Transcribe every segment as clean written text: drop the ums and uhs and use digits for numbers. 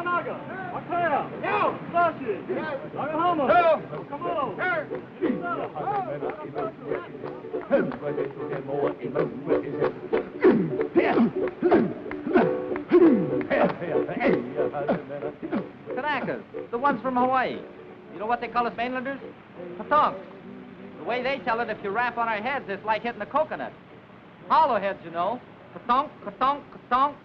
Fukunaga! Akira! Yo! Sashi! Nakano! Come on! Kanakas, the ones from Hawaii. You know what they call us mainlanders? Patonks. The way they tell it, if you rap on our heads, it's like hitting a coconut. Hollow heads, you know. Katonk, katonk, katonk.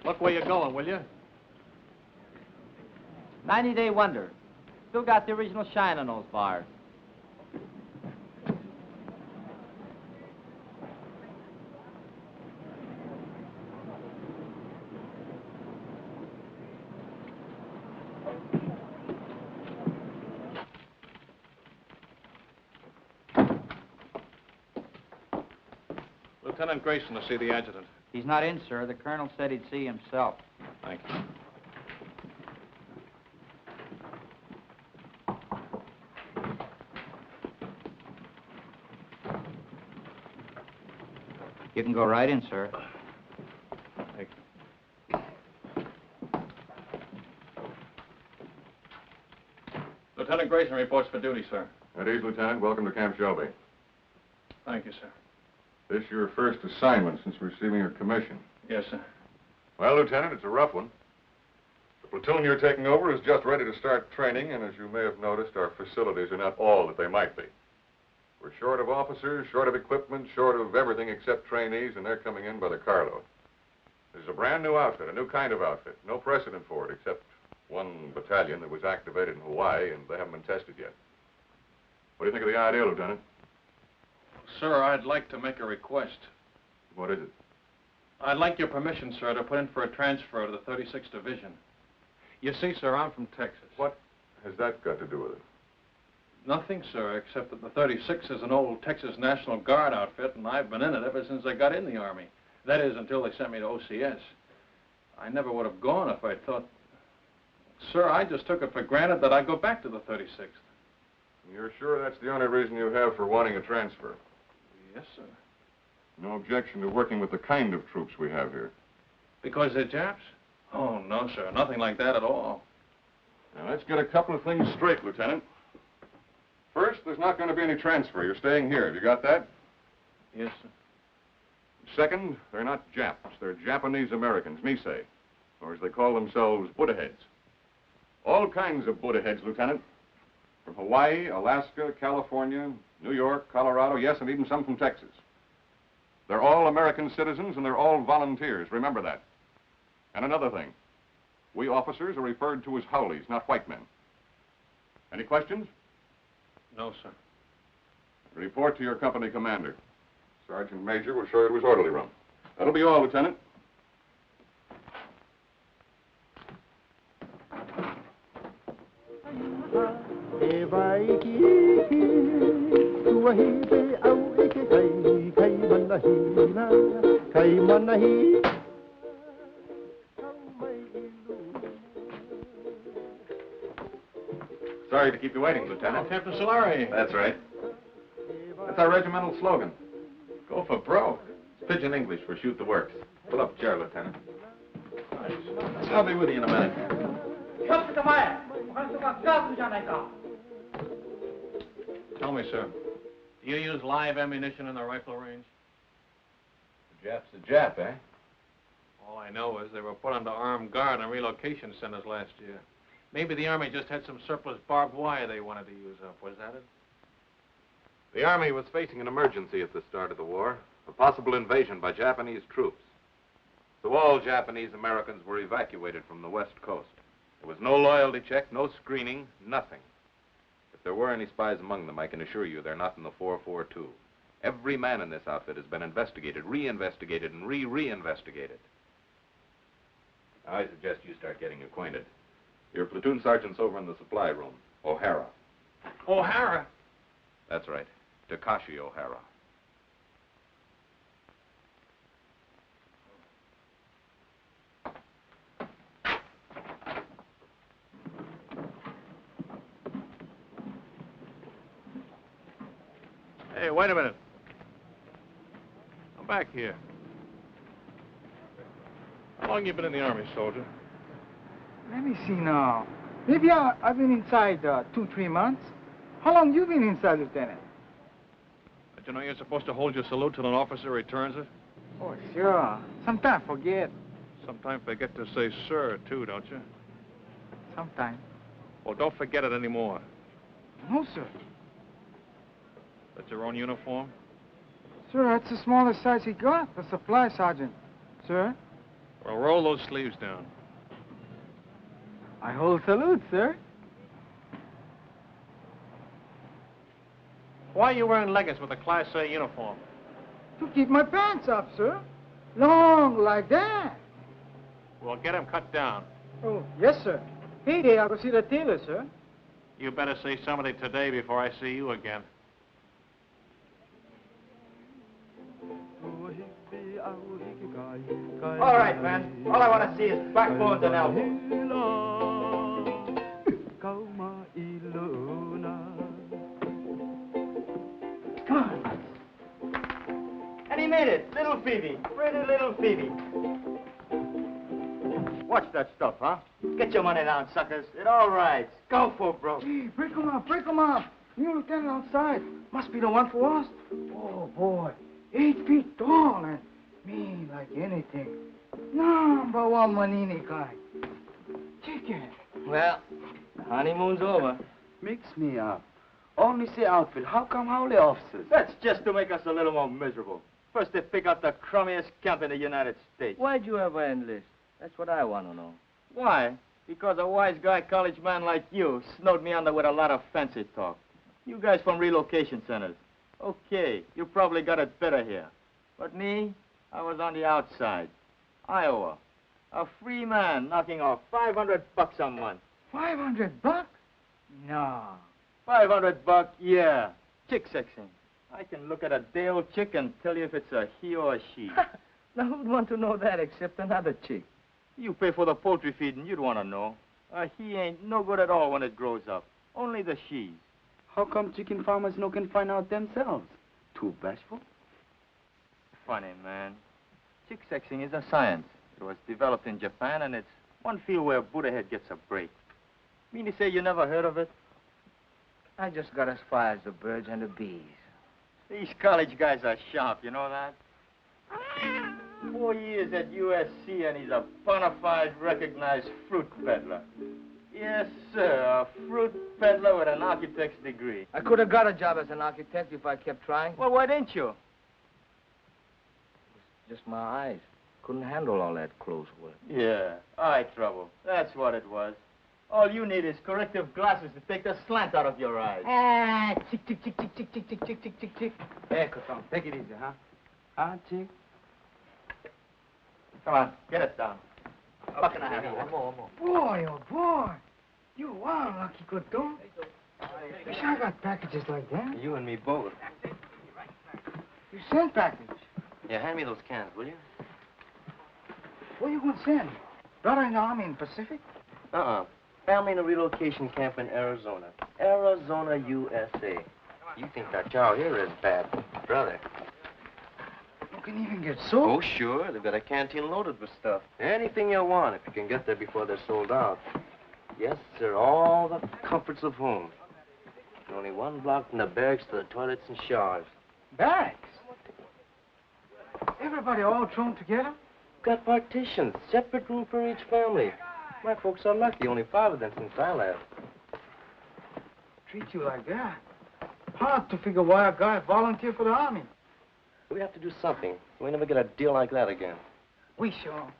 Look where you're going, will you? 90-day wonder. Still got the original shine on those bars. Lieutenant Grayson to see the adjutant. He's not in, sir. The colonel said he'd see himself. Thank you. You can go right in, sir. Thank you. Lieutenant Grayson reports for duty, sir. At ease, Lieutenant. Welcome to Camp Shelby. Thank you, sir. This your first assignment since receiving your commission. Yes, sir. Well, Lieutenant, it's a rough one. The platoon you're taking over is just ready to start training, and as you may have noticed, our facilities are not all that they might be. We're short of officers, short of equipment, short of everything except trainees, and they're coming in by the carload. This is a brand new outfit, a new kind of outfit. No precedent for it, except one battalion that was activated in Hawaii, and they haven't been tested yet. What do you think of the idea, Lieutenant? Sir, I'd like to make a request. What is it? I'd like your permission, sir, to put in for a transfer to the 36th Division. You see, sir, I'm from Texas. What has that got to do with it? Nothing, sir, except that the 36th is an old Texas National Guard outfit, and I've been in it ever since I got in the Army. That is, until they sent me to OCS. I never would have gone if I'd thought... Sir, I just took it for granted that I'd go back to the 36th. You're sure that's the only reason you have for wanting a transfer? Yes, sir. No objection to working with the kind of troops we have here? Because they're Japs? Oh, no, sir. Nothing like that at all. Now, let's get a couple of things straight, Lieutenant. First, there's not going to be any transfer. You're staying here. Have you got that? Yes, sir. Second, they're not Japs. They're Japanese Americans, Nisei, or as they call themselves, Buddha heads. All kinds of Buddha heads, Lieutenant. From Hawaii, Alaska, California, New York, Colorado, yes, and even some from Texas. They're all American citizens, and they're all volunteers. Remember that. And another thing. We officers are referred to as Howleys, not white men. Any questions? No, sir. Report to your company commander. Sergeant Major will show you to his orderly room. That'll be all, Lieutenant. Sorry to keep you waiting, Lieutenant. Oh, Captain Solari. That's right. That's our regimental slogan. Go for broke. It's pidgin English for shoot the works. Pull up a chair, Lieutenant. Nice. I'll be with you in a minute. Tell me, sir, do you use live ammunition in the rifle range? The Jap's a Jap, eh? All I know is they were put under armed guard in relocation centers last year. Maybe the Army just had some surplus barbed wire they wanted to use up. Was that it? The Army was facing an emergency at the start of the war, a possible invasion by Japanese troops. So all Japanese Americans were evacuated from the West Coast. There was no loyalty check, no screening, nothing. If there were any spies among them, I can assure you they're not in the 442. Every man in this outfit has been investigated, re-investigated, and re-re-investigated. I suggest you start getting acquainted. Your platoon sergeant's over in the supply room, O'Hara. O'Hara? That's right, Takashi O'Hara. Hey, wait a minute. Come back here. How long you been in the Army, soldier? Let me see now. Maybe I've been inside 2-3 months. How long you been inside, Lieutenant? But you know you're supposed to hold your salute till an officer returns it? Oh, sure. Sometimes forget. Sometimes forget to say sir, too, don't you? Sometimes. Well, don't forget it anymore. No, sir. That's your own uniform? Sir, that's the smallest size he got, the supply sergeant. Sir? Well, roll those sleeves down. I hold salute, sir. Why are you wearing leggings with a Class A uniform? To keep my pants up, sir. Long like that. Well, get them cut down. Oh, yes, sir. Payday, I'll go see the tailor, sir. You better see somebody today before I see you again. All right, man. All I want to see is backbones and elbows. Come on. And he made it. Little Phoebe. Pretty little Phoebe. Watch that stuff, huh? Get your money down, suckers. It all rides. Go for broke. Hey, break 'em up, break 'em up. New lieutenant outside. Must be the one for us. Oh, boy. 8 feet tall and mean like anything. Number one Manini kind. Chicken. Well, the honeymoon's over. Mix me up. Only say outfit. How come howly officers? That's just to make us a little more miserable. First they pick out the crummiest camp in the United States. Why'd you ever enlist? That's what I want to know. Why? Because a wise guy college man like you snowed me under with a lot of fancy talk. You guys from relocation centers. Okay, you probably got it better here. But me, I was on the outside. Iowa. A free man knocking off $500 a month. $500? No. $500, yeah. Chick sexing. I can look at a day-old chick and tell you if it's a he or a she. Now, who'd want to know that except another chick? You pay for the poultry feed and you'd want to know. A he ain't no good at all when it grows up. Only the she's. How come chicken farmers no can find out themselves? Too bashful? Funny, man. Chick sexing is a science. It was developed in Japan, and it's one field where Buddha head gets a break. Mean to say you never heard of it? I just got as far as the birds and the bees. These college guys are sharp, you know that? 4 years at USC, and he's a bona fide recognized fruit peddler. Yes, sir, a fruit peddler with an architect's degree. I could have got a job as an architect if I kept trying. Well, why didn't you? Just my eyes. Couldn't handle all that close work. Yeah, eye trouble. That's what it was. All you need is corrective glasses to take the slant out of your eyes. Ah, chick, chick, chick, chick, chick, chick, chick, chick, chick, chick, chick. Hey, Cotton, take it easy, huh? Ah, chick. Come on, get it down. Buck and a half. Boy, oh, boy. You are lucky, Cotton. Wish I got packages like that. You and me both. You send package. Yeah, hand me those cans, will you? Where you going to send? Brother in the Army in Pacific? Family in a relocation camp in Arizona. Arizona, USA. You think that chow here is bad, brother. You can even get soap. Oh, sure. They've got a canteen loaded with stuff. Anything you want if you can get there before they're sold out. Yes, sir. All the comforts of home. And only one block from the barracks to the toilets and showers. Barracks? Everybody all thrown together? Got partitions. Separate room for each family. My folks are lucky. Only 5 of them since I left. Treat you like that. Hard to figure why a guy volunteered for the Army. We have to do something. We never get a deal like that again. We show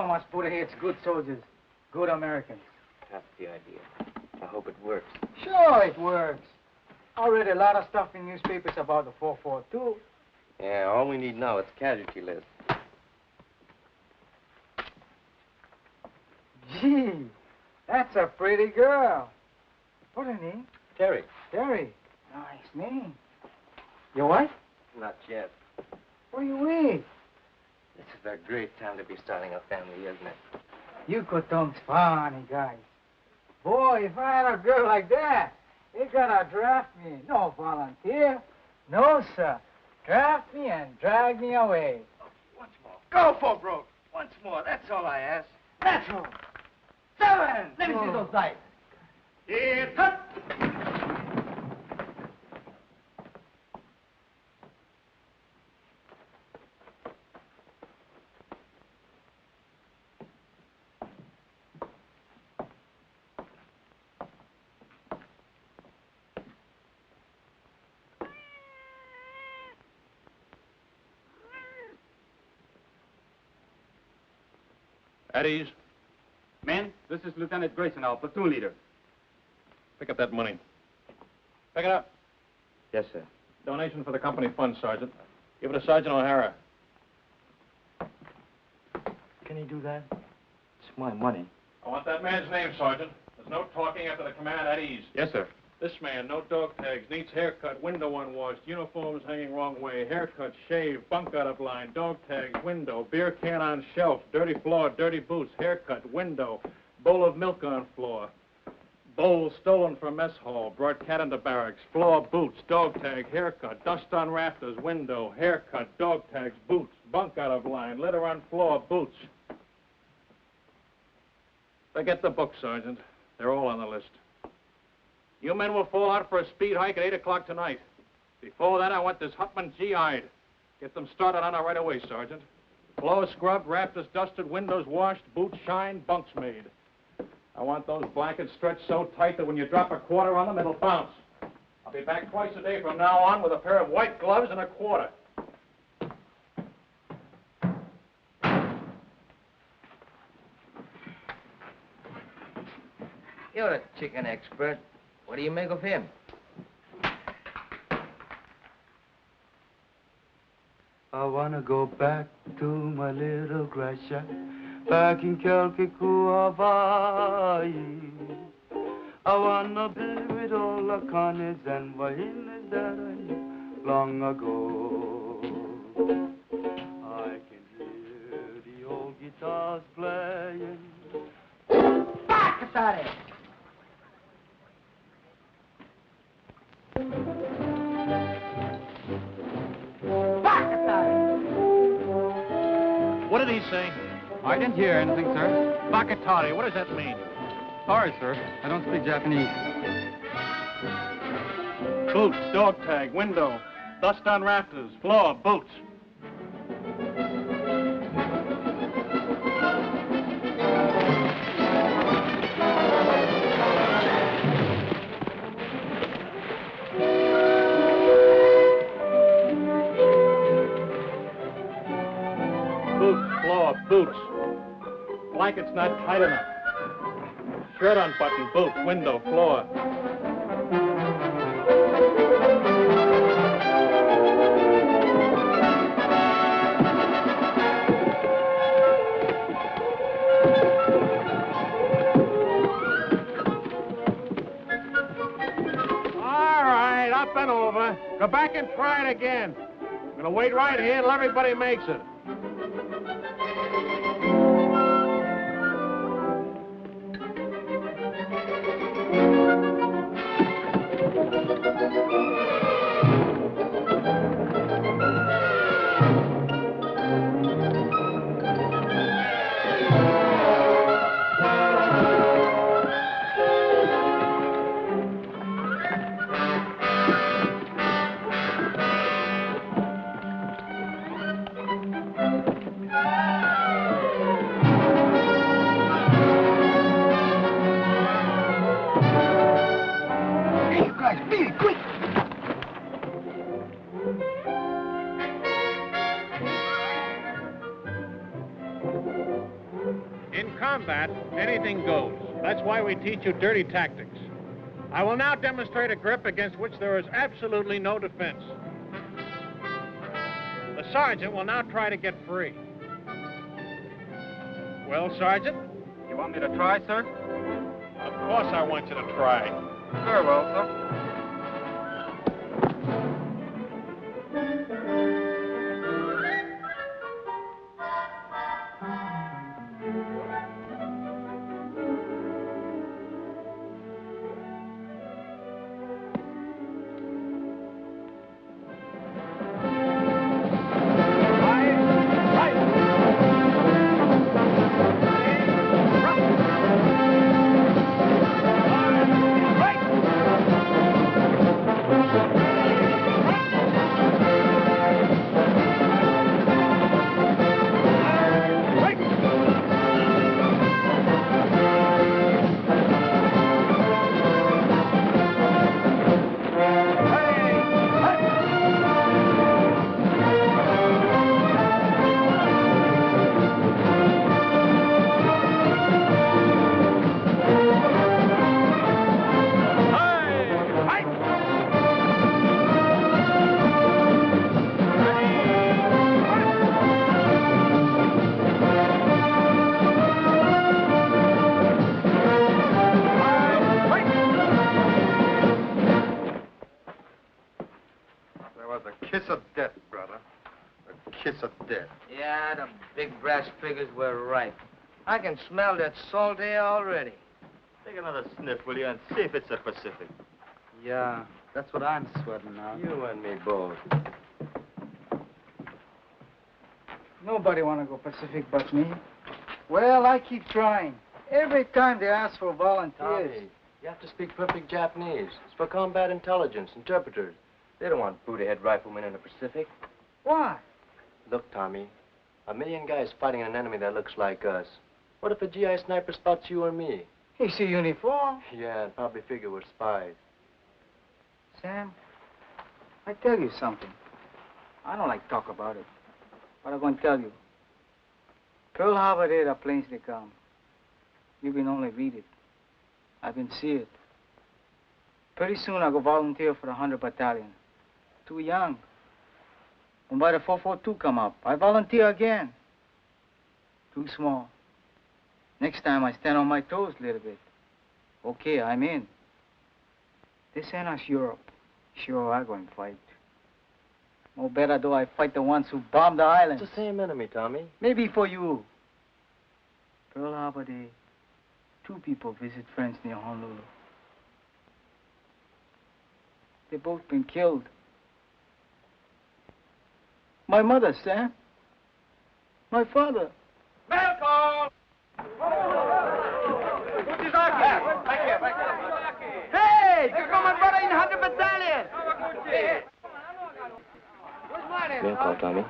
us Buddha heads good soldiers, good Americans. That's the idea. I hope it works. Sure, it works. I read a lot of stuff in newspapers about the 442. Yeah, all we need now is casualty list. Gee, that's a pretty girl. What's her name? Terry. Terry. Nice name. Your wife? Not yet. What do you wait? This is a great time to be starting a family, isn't it? You Koton's funny guys. Boy, if I had a girl like that, they gotta draft me. No volunteer. No, sir. Draft me and drag me away. Once more. Go for broke. Once more. That's all I ask. That's all. 7. Let me see those dice. Here, cut. At ease. Men, this is Lieutenant Grayson, our platoon leader. Pick up that money. Pick it up. Yes, sir. Donation for the company fund, Sergeant. Give it to Sergeant O'Hara. Can he do that? It's my money. I want that man's name, Sergeant. There's no talking after the command at ease. Yes, sir. This man, no dog tags, needs haircut, window unwashed, uniforms hanging wrong way, haircut, shave, bunk out of line, dog tags, window, beer can on shelf, dirty floor, dirty boots, haircut, window, bowl of milk on floor, bowl stolen from mess hall, brought cat into barracks, floor, boots, dog tag, haircut, dust on rafters, window, haircut, dog tags, boots, bunk out of line, litter on floor, boots. Forget the book, Sergeant. They're all on the list. You men will fall out for a speed hike at 8 o'clock tonight. Before that, I want this Hutman GI'd. Get them started on it right away, Sergeant. Floors scrubbed, rafters dusted, windows washed, boots shined, bunks made. I want those blankets stretched so tight that when you drop a quarter on them, it'll bounce. I'll be back twice a day from now on with a pair of white gloves and a quarter. You're a chicken expert. What do you make of him? I wanna go back to my little grass shack back in Kelkiku, Hawaii. I wanna be with all the Connies and Wahinas that I knew long ago. I can hear the old guitars playing. Back at it! What did he say? I didn't hear anything, sir. Bakatari, what does that mean? Sorry, sir. I don't speak Japanese. Boots, dog tag, window, dust on rafters, floor, boots. Boots. Blanket's not tight enough. Shirt unbuttoned, boots, window, floor. All right, up and over. Go back and try it again. I'm gonna wait right here until everybody makes it. In combat, anything goes. That's why we teach you dirty tactics. I will now demonstrate a grip against which there is absolutely no defense. The sergeant will now try to get free. Well, Sergeant? You want me to try, sir? Of course I want you to try. Very well, sir. of death. Yeah, the big brass figures were right. I can smell that salt air already. Take another sniff, will you, and see if it's the Pacific. Yeah, that's what I'm sweating now. You and me both. Nobody want to go Pacific but me. Well, I keep trying. Every time they ask for volunteers. Tommy, you have to speak perfect Japanese. It's for combat intelligence, interpreters. They don't want Buddha-head riflemen in the Pacific. Why? Look, Tommy, 1 million guys fighting an enemy that looks like us. What if a GI sniper spots you or me? He see uniform. Yeah, and probably figure we're spies. Sam, I tell you something. I don't like talk about it, but I'm going to tell you. Pearl Harbor there, the planes they come. You can only read it. I've been see it. Pretty soon I'll go volunteer for the 100 Battalion. Too young. When by the 442 come up, I volunteer again. Too small. Next time I stand on my toes a little bit. Okay, I'm in. This ain't us Europe. Sure, I'm going to fight. No better do I fight the ones who bombed the island. It's the same enemy, Tommy. Maybe for you. Pearl Harbor Day, 2 people visit friends near Honolulu. They both been killed. My mother, Sam. My father. Malcolm! Hey! You come and brother in 100 Battalion! Mail call, Tommy.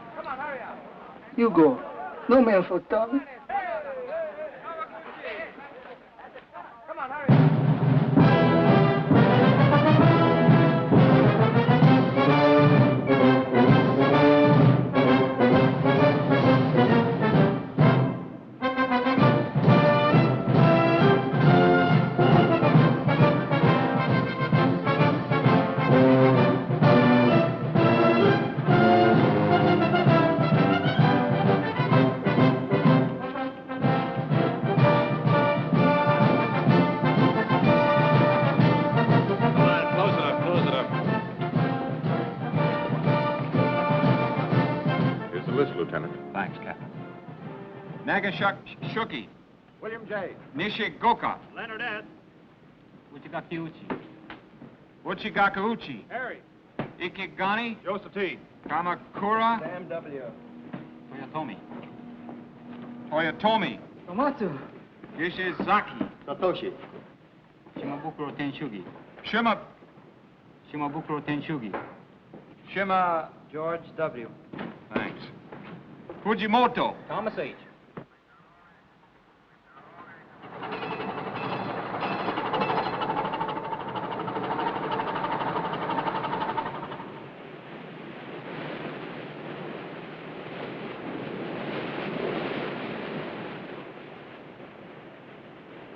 You go. No mail for Tommy. Shuki. William J. Nishigoka. Leonard S. Uchigakiuchi. Uchigakauchi. Harry. Ikigani. Joseph T. Kamakura. Sam W. Toyotomi. Toyotomi. Tomatsu. Ishizaki. Satoshi. Shimabukuro Tenshugi. Shimabukuro Tenshugi. George W. Thanks. Fujimoto. Thomas H.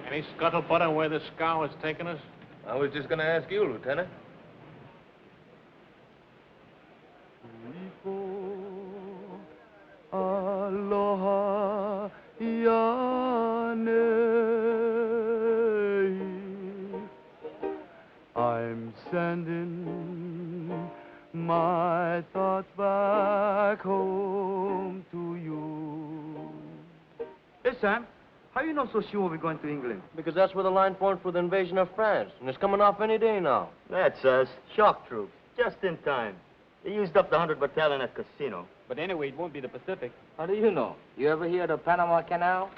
Any scuttlebutt on where this scow has taken us? I was just going to ask you, Lieutenant. Aloha Yane. I'm sending my thoughts back home to you. Hey, Sam. How you know so sure we're going to England? Because that's where the line formed for the invasion of France, and it's coming off any day now. That's us. Shock troops. Just in time. They used up the 100 Battalion at Casino. But anyway, it won't be the Pacific. How do you know? You ever hear of the Panama Canal?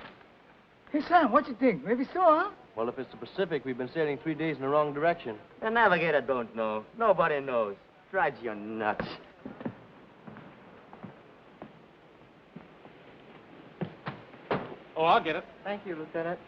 Hey, Sam, what you think? Maybe so, huh? Well, if it's the Pacific, we've been sailing 3 days in the wrong direction. The navigator don't know. Nobody knows. Drives you nuts. Oh, I'll get it. Thank you, Lieutenant.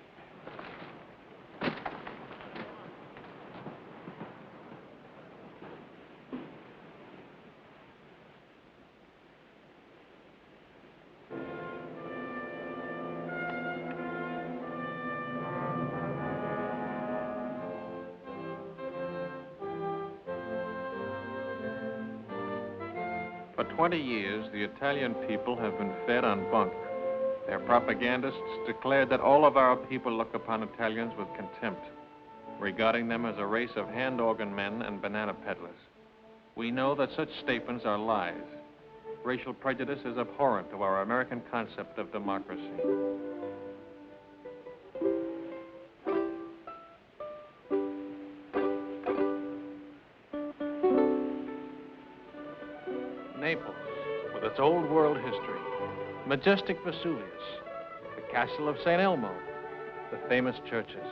For 20 years, the Italian people have been fed on bunk. Their propagandists declared that all of our people look upon Italians with contempt, regarding them as a race of hand organ men and banana peddlers. We know that such statements are lies. racial prejudice is abhorrent to our American concept of democracy. Naples, with its old world history, majestic Vesuvius, the castle of St. Elmo, the famous churches,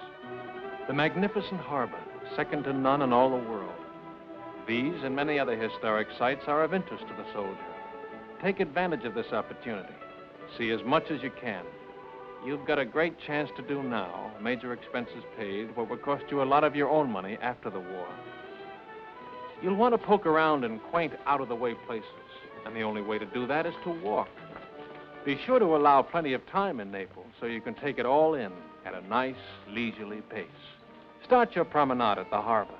the magnificent harbor, second to none in all the world. These and many other historic sites are of interest to the soldier. Take advantage of this opportunity. See as much as you can. You've got a great chance to do now, major expenses paid, what will cost you a lot of your own money after the war. You'll want to poke around in quaint, out-of-the-way places, and the only way to do that is to walk. Be sure to allow plenty of time in Naples so you can take it all in at a nice, leisurely pace. Start your promenade at the harbor.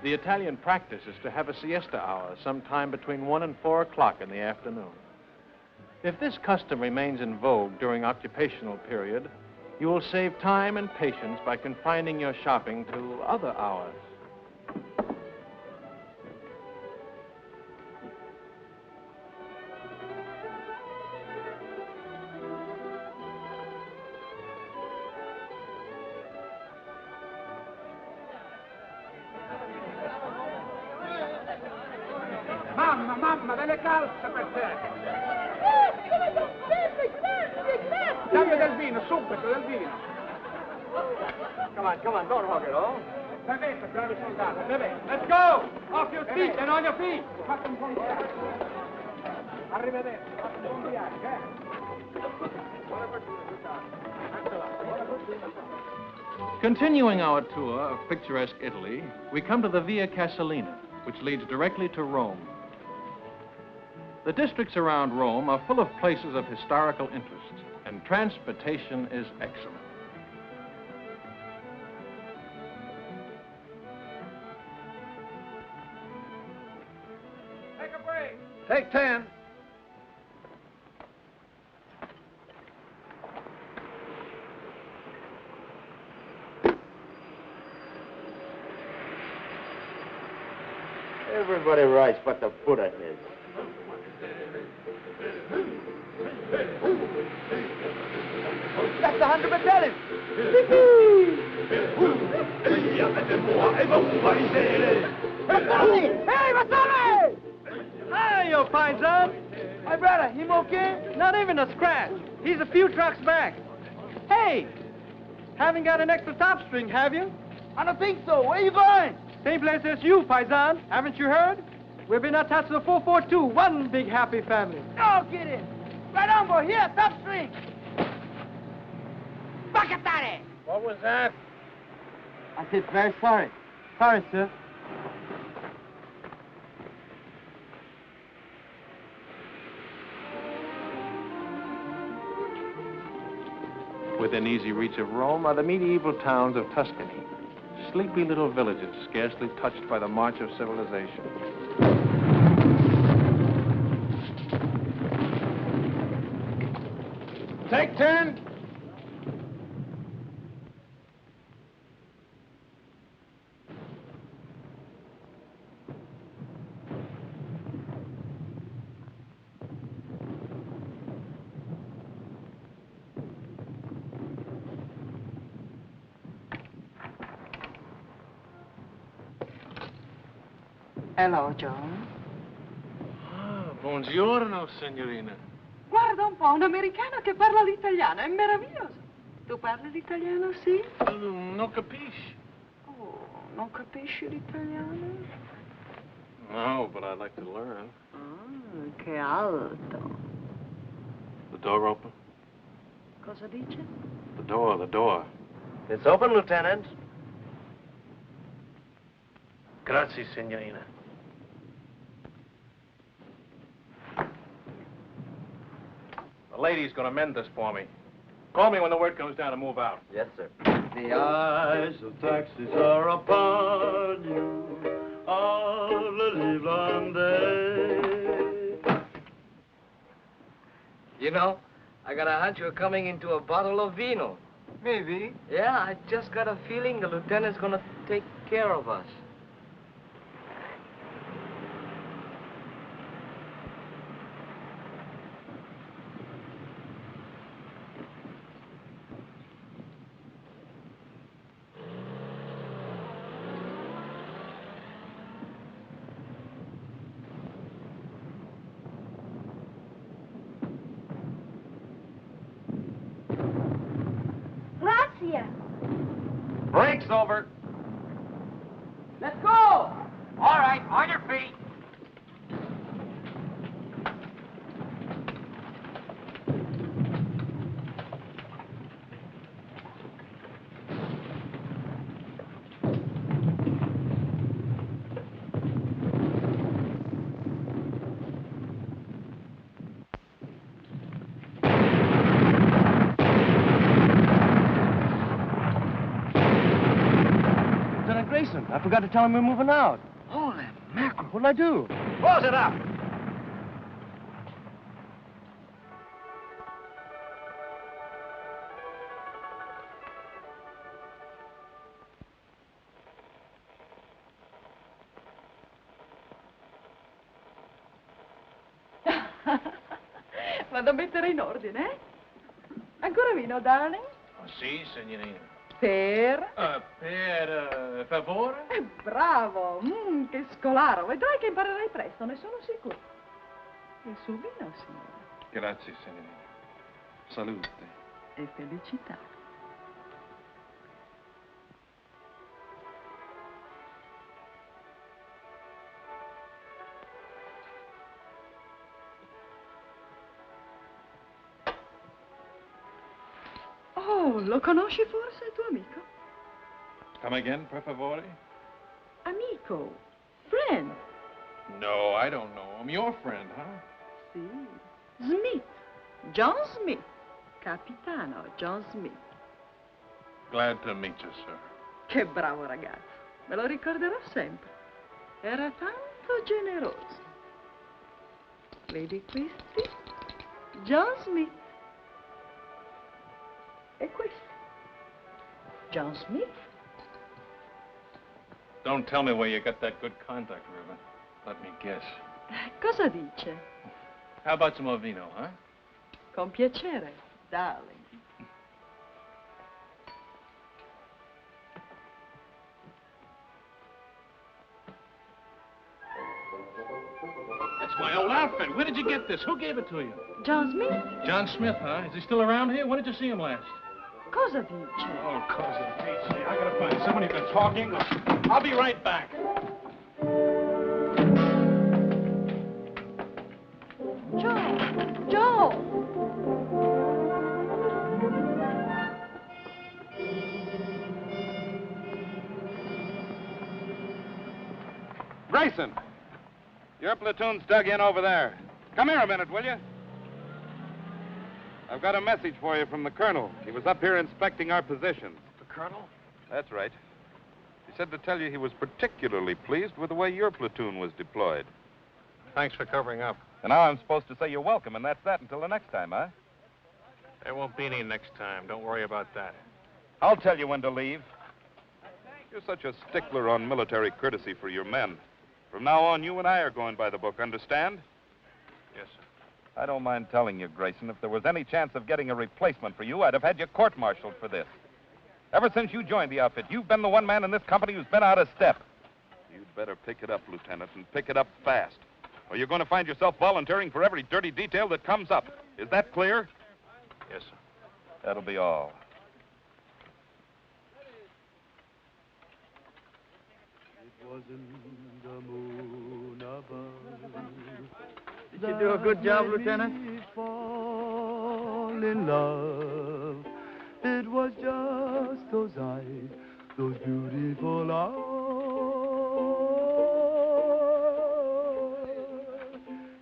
The Italian practice is to have a siesta hour sometime between 1 and 4 o'clock in the afternoon. If this custom remains in vogue during occupational period, you will save time and patience by confining your shopping to other hours. Mamma, delle calze per te! Dammi del vino, subito, del vino! Come on, don't hug it, oh? Bevete, bravi soldati, bevete! Let's go! Off your feet and on your feet! Fate un buon viaggio! Arrivederci, fate un buon viaggio, Buona fortuna, buona fortuna. Continuing our tour of picturesque Italy, we come to the Via Casalina, which leads directly to Rome. The districts around Rome are full of places of historical interest, and transportation is excellent. Take a break! Take 10. Everybody writes but the Buddha heads. That's 100 battalion! Hey, Vasali! Hi, you paisan. My brother, him okay? Not even a scratch. He's a few trucks back. Hey, haven't got an extra top string, have you? I don't think so. Where you going? Same place as you, paisan. Haven't you heard? We've been attached to the 442, one big happy family. No kidding. Right on, boy. Here, top string. Bacatare! What was that? I said very sorry. Sorry, sir. Within easy reach of Rome are the medieval towns of Tuscany, sleepy little villages scarcely touched by the march of civilization. Take 10. Hello, John. Ah, buongiorno, signorina. Guarda un po', un americano che parla l'italiano, è meraviglioso. Tu parli l'italiano, sì? Non capisci? Oh, non capisci l'italiano? No, but I'd like to learn. Ah, che alto. The door open? Cosa dice? The door. It's open, Lieutenant. Grazie, signorina. The lady's gonna mend this for me. Call me when the word comes down to move out. Yes, sir. The eyes of taxis are upon you all the livelong day. You know, I got a hunch we're coming into a bottle of vino. Maybe. Yeah, I just got a feeling the lieutenant's gonna take care of us. Polizia. Brakes over. Let's go! All right, on your feet. Lieutenant Grayson, I forgot to tell him we're moving out. Holy mackerel. What'd I do? Close it up. Vado a mettere in ordine, eh? Ancora vino, darling? Sì, signorina. Per? Per favore? Bravo, che scolaro. Vedrai che imparerai presto, ne sono sicuro. Il suo vino, signore. Grazie, signorina. Salute. E felicità. Oh, lo conosci forse, il tuo amico? Come again, per favore? Amico, friend. No, I don't know him. Your friend, huh? Sì. Smith. John Smith. Capitano John Smith. Glad to meet you, sir. Che bravo ragazzo. Me lo ricorderò sempre. Era tanto generoso. Vedi questi? John Smith. E questo? John Smith? Don't tell me where you got that good contact, Ruben. Let me guess. Cosa dice? How about some more vino, huh? Con piacere, darling. That's my old outfit. Where did you get this? Who gave it to you? John Smith? John Smith, huh? Is he still around here? When did you see him last? Cosa dice? Oh, cosa dice. I gotta find somebody who's been talking. I'll be right back. Joe! Grayson, your platoon's dug in over there. Come here a minute, will you? I've got a message for you from the colonel. He was up here inspecting our positions. The colonel? That's right. He said to tell you he was particularly pleased with the way your platoon was deployed. Thanks for covering up. And now I'm supposed to say you're welcome, and that's that until the next time, huh? There won't be any next time. Don't worry about that. I'll tell you when to leave. You're such a stickler on military courtesy for your men. From now on, you and I are going by the book, understand? Yes, sir. I don't mind telling you, Grayson, if there was any chance of getting a replacement for you, I'd have had you court-martialed for this. Ever since you joined the outfit, you've been the one man in this company who's been out of step. You'd better pick it up, Lieutenant, and pick it up fast. Or you're going to find yourself volunteering for every dirty detail that comes up. Is that clear? Yes, sir. That'll be all. It wasn't the moon above. Did you do a good job, Lieutenant? Fall in love. It was just those eyes, those beautiful eyes.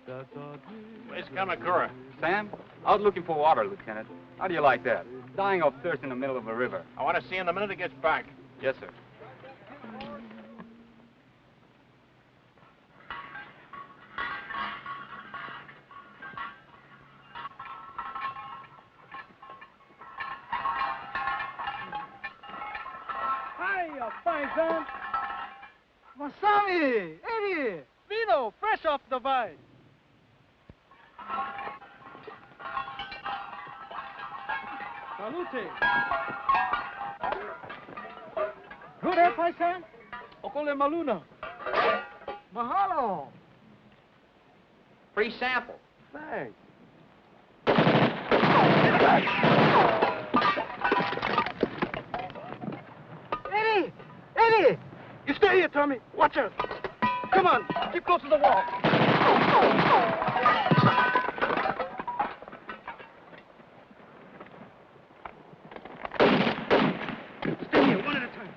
That taught me. Where's Kamakura? Sam? Out looking for water, Lieutenant. How do you like that? Dying of thirst in the middle of a river. I want to see him the minute he gets back. Yes, sir. Hiya, fine son. Masami, Eddie, vino, fresh off the vine. Salute. Good, eh, paisan? Okole maluna. Mahalo. Free sample. Thanks. Hey! You stay here, Tommy. Watch out. Come on. Keep close to the wall. Stay here, one at a time.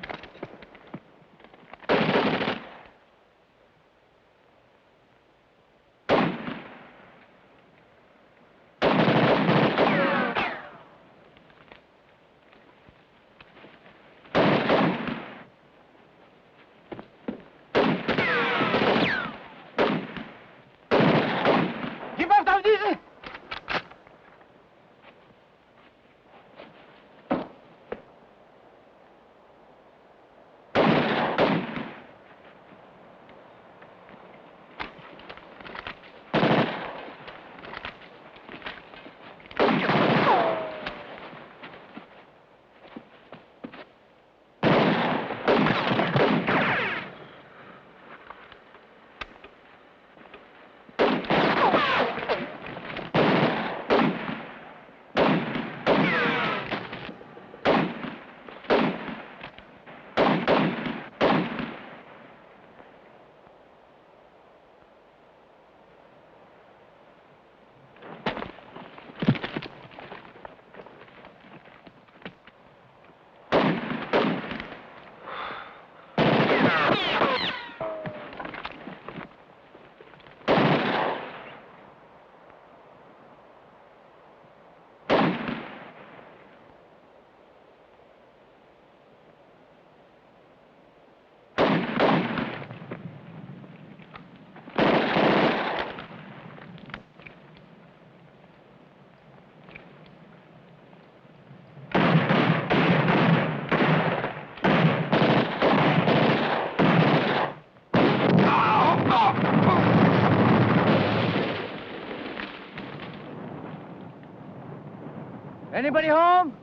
Anybody home?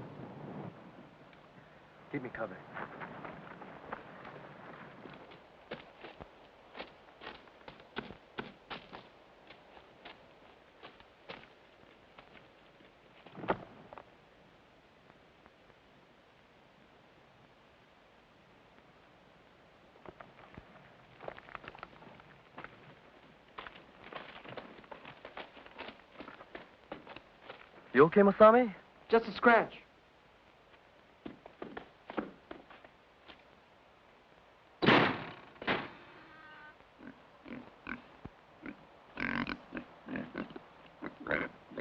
Keep me covered. You okay, Masami? Just a scratch.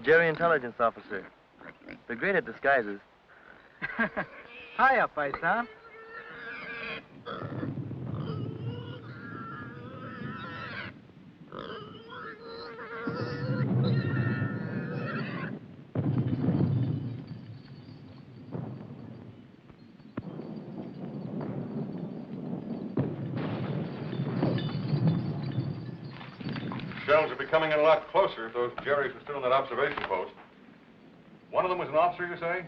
Jerry, intelligence officer. They're great at disguises. Hiya, paisan. Shells are becoming a lot closer if those Jerrys were still in that observation post. One of them was an officer, you say?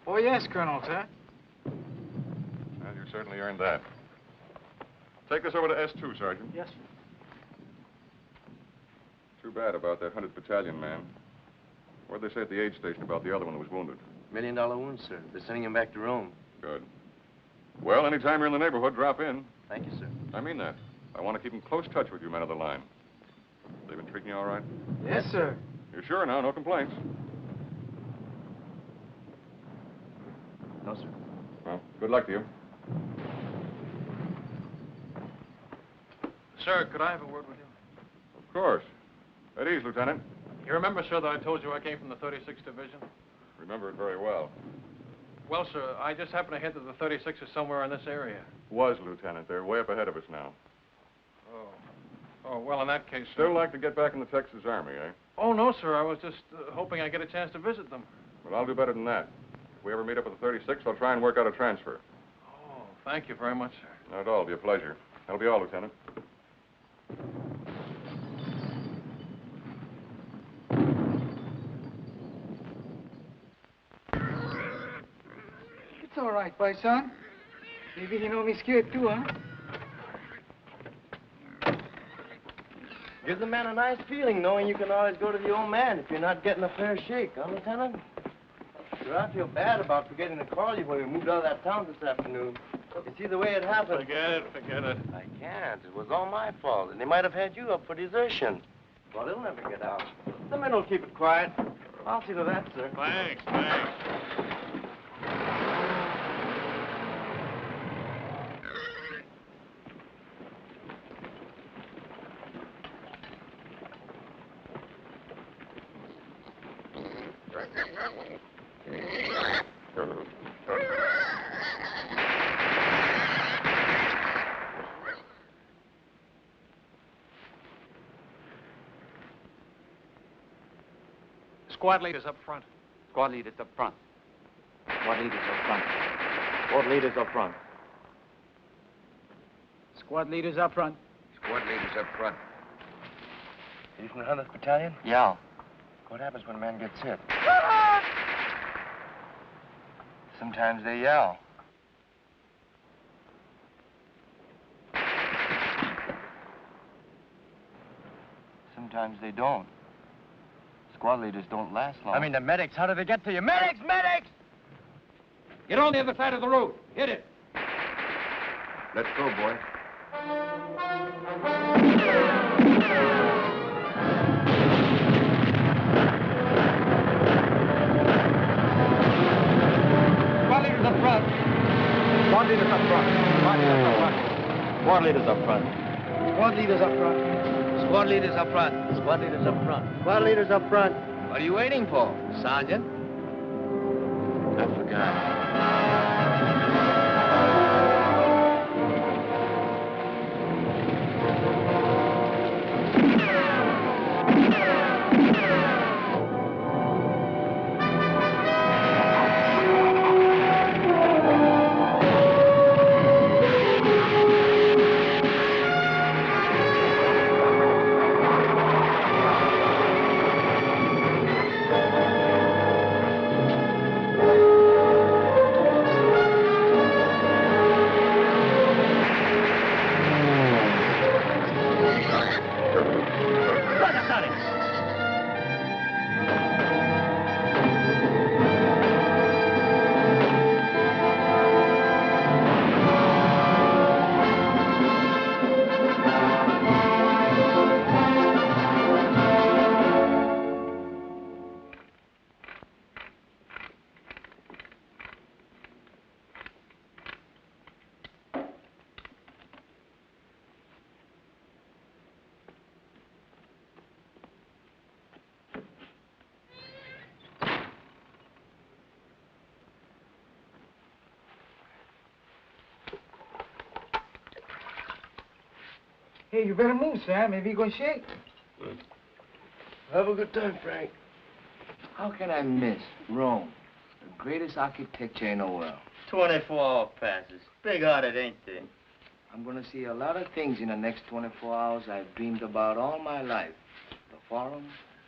Oh, yes, Colonel, sir. Well, you certainly earned that. Take this over to S2, Sergeant. Yes, sir. Too bad about that 100th Battalion man. What'd they say at the aid station about the other one that was wounded? $1 million wound, sir. They're sending him back to Rome. Good. Well, anytime you're in the neighborhood, drop in. Thank you, sir. I mean that. I want to keep in close touch with you men of the line. They've been treating you all right? Yes, sir. You're sure now? No complaints? No, sir. Well, good luck to you. Sir, could I have a word with you? Of course. At ease, Lieutenant. You remember, sir, that I told you I came from the 36th Division? Remember it very well. Well, sir, I just happened to hit that the 36 is somewhere in this area. Was, Lieutenant. They're way up ahead of us now. Oh. Oh, well, in that case, sir... Still like to get back in the Texas Army, eh? Oh, no, sir. I was just hoping I'd get a chance to visit them. Well, I'll do better than that. If we ever meet up with the 36, I'll try and work out a transfer. Oh, thank you very much, sir. Not at all. It'll be a pleasure. That'll be all, Lieutenant. It's all right, paisan. Maybe he know me scared too, huh? Gives a man a nice feeling knowing you can always go to the old man if you're not getting a fair shake, huh, Lieutenant? Sir, I feel bad about forgetting to call you when we moved out of that town this afternoon. You see the way it happened. Forget it. I can't. It was all my fault, and they might have had you up for desertion. Well, they'll never get out. The men will keep it quiet. I'll see to that, sir. Thanks. Squad leaders up front. Squad leaders up front. Squad leaders up front. Squad leaders up front. Squad leaders up front. Squad leaders up front. Are you from the 100th Battalion? Yeah. What happens when a man gets hit? Sometimes they yell. Sometimes they don't. Squad leaders don't last long. I mean, the medics, how do they get to you? Medics! Medics! Get on the other side of the road. Hit it. Let's go, boy. Squad leaders up front. Squad leaders up front. Squad leaders up front. Squad leaders up front. Squad leaders up front. Squad leaders up front. Squad leaders up front. What are you waiting for, Sergeant? I forgot. Hey, you better move, Sam. Maybe you're going to shake. Have a good time, Frank. How can I miss Rome? The greatest architecture in the world. 24-hour passes. Big-hearted, ain't they? I'm going to see a lot of things in the next 24 hours I've dreamed about all my life. The Forum,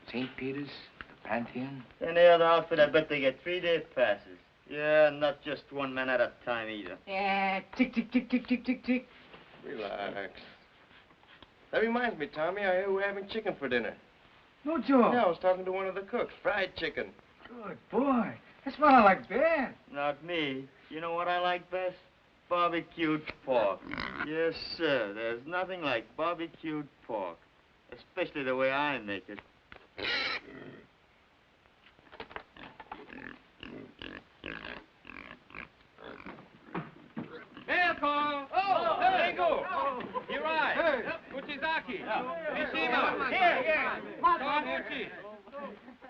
St. Peter's, the Pantheon. Any other outfit, I bet they get 3-day passes. Yeah, not just one man at a time either. Yeah, tick, tick, tick, tick, tick, tick, tick. Relax. That reminds me, Tommy, I hear we're having chicken for dinner. No joke. Yeah, I was talking to one of the cooks. Fried chicken. Good boy. That's what I like best. Not me. You know what I like best? Barbecued pork. Yes, sir. There's nothing like barbecued pork. Especially the way I make it. Welcome. Oh, there you go. You're right. Hey. Kuchizaki. Mishima. Here. Kawaguchi.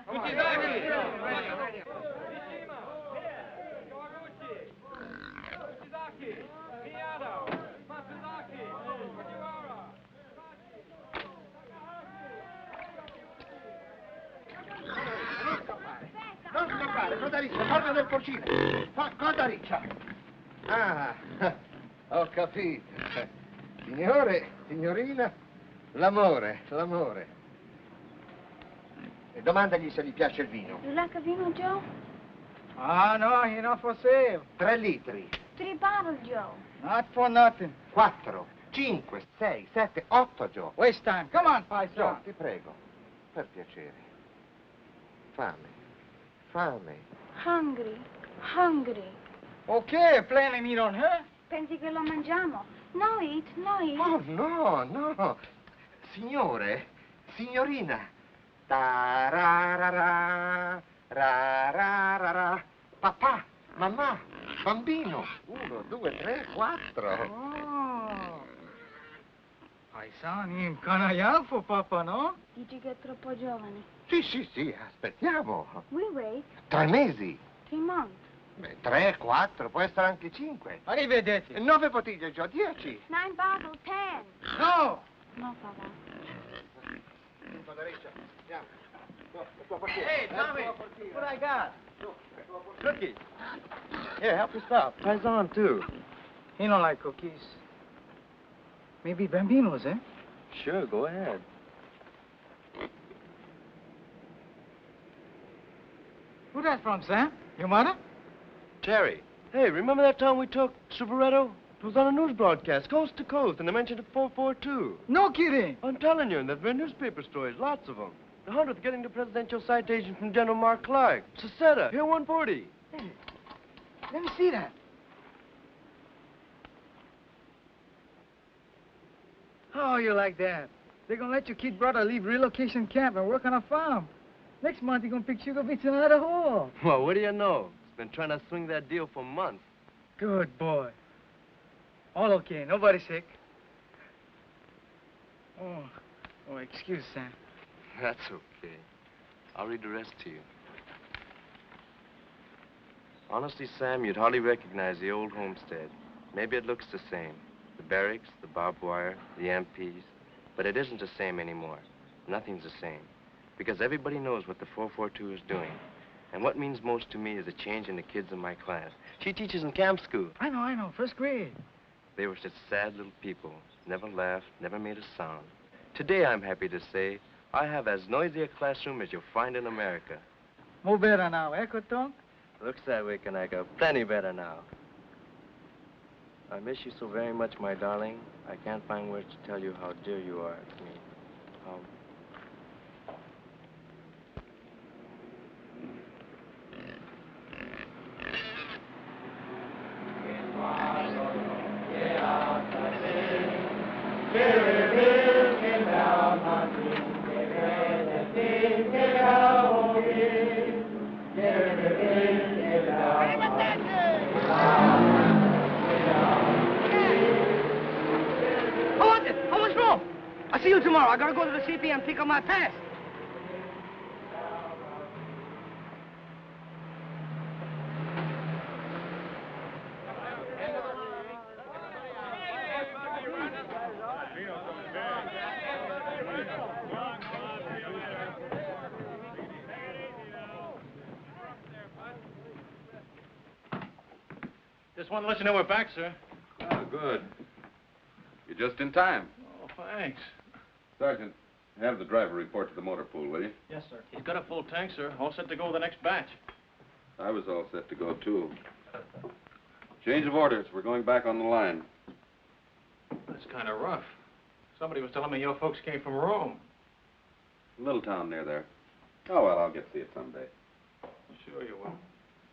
Kuchizaki. Mishima. Kawaguchi. Kuchizaki. Miyado. Matsuzaki. Fujiwara. Non scappare, cosa riccia? Porta del porcino. Cosa riccia? Ah, ho capito. Signore, signorina, l'amore. E domandagli se gli piace il vino. You like a vino, Joe? Ah, no, you're not for sale. 3 litri. 3 bottles, Joe. Not for nothing. 4, 5, 6, 7, 8, Joe. Waste time. Come on, Joe, paisa. ti prego, per piacere. Fame. Hungry. Hungry. Okay, plainly me don't hurt. Pensi che lo mangiamo? No eat, no eat. Oh, no, no. Signore, signorina. Ta-ra-ra-ra, ra-ra-ra-ra. Papà, mamma, bambino. 1, 2, 3, 4. Oh. Paisani, canaiafo, Papa, no? Dici che è troppo giovane. Sì, sì, sì, aspettiamo. We wait 3 mesi. 3 months. Beh, 3, 4, può essere anche 5. Arrivederci. 9 bottiglie, Gio, 10. 9 bottles, 10. No! No, papà. Hey, Tommy, what I got? Cookies. Here, help yourself. Tries on, too. He don't like cookies. Maybe Bambino's, eh? Sure, go ahead. Who that from, Sam? Your mother? Terry. Hey, remember that time we took Superetto? It was on a news broadcast, coast to coast, and they mentioned a 442. No kidding. I'm telling you, and there's been newspaper stories, lots of them. The 100th getting the presidential citation from General Mark Clark. Seceta, here 140. Hey, let me see that. Oh, you like that? They're gonna let your kid brother leave relocation camp and work on a farm. Next month, you're gonna pick sugar beets in Idaho. Well, what do you know? He's been trying to swing that deal for months. Good boy. All okay, nobody sick. Oh, excuse, Sam. That's okay. I'll read the rest to you. Honestly, Sam, you'd hardly recognize the old homestead. Maybe it looks the same. The barracks, the barbed wire, the MPs. But it isn't the same anymore. Nothing's the same. Because everybody knows what the 442 is doing. And what means most to me is a change in the kids in my class. She teaches in camp school. I know, first grade. They were such sad little people. Never laughed, never made a sound. Today, I'm happy to say, I have as noisy a classroom as you'll find in America. More better now, eh, Kotonk? Looks that way, Kanaka. Plenty better now. I miss you so very much, my darling. I can't find words to tell you how dear you are to me. How much more? I'll see you tomorrow. I gotta go to the CP and pick up my pass. Just wanted to let you know we're back, sir. Oh, good. You're just in time. Oh, thanks. Sergeant, have the driver report to the motor pool, will you? Yes, sir. He's got a full tank, sir. All set to go with the next batch. I was all set to go, too. Change of orders. We're going back on the line. That's kind of rough. Somebody was telling me your folks came from Rome. Little town near there. Oh, well, I'll get to see it someday. Sure you will.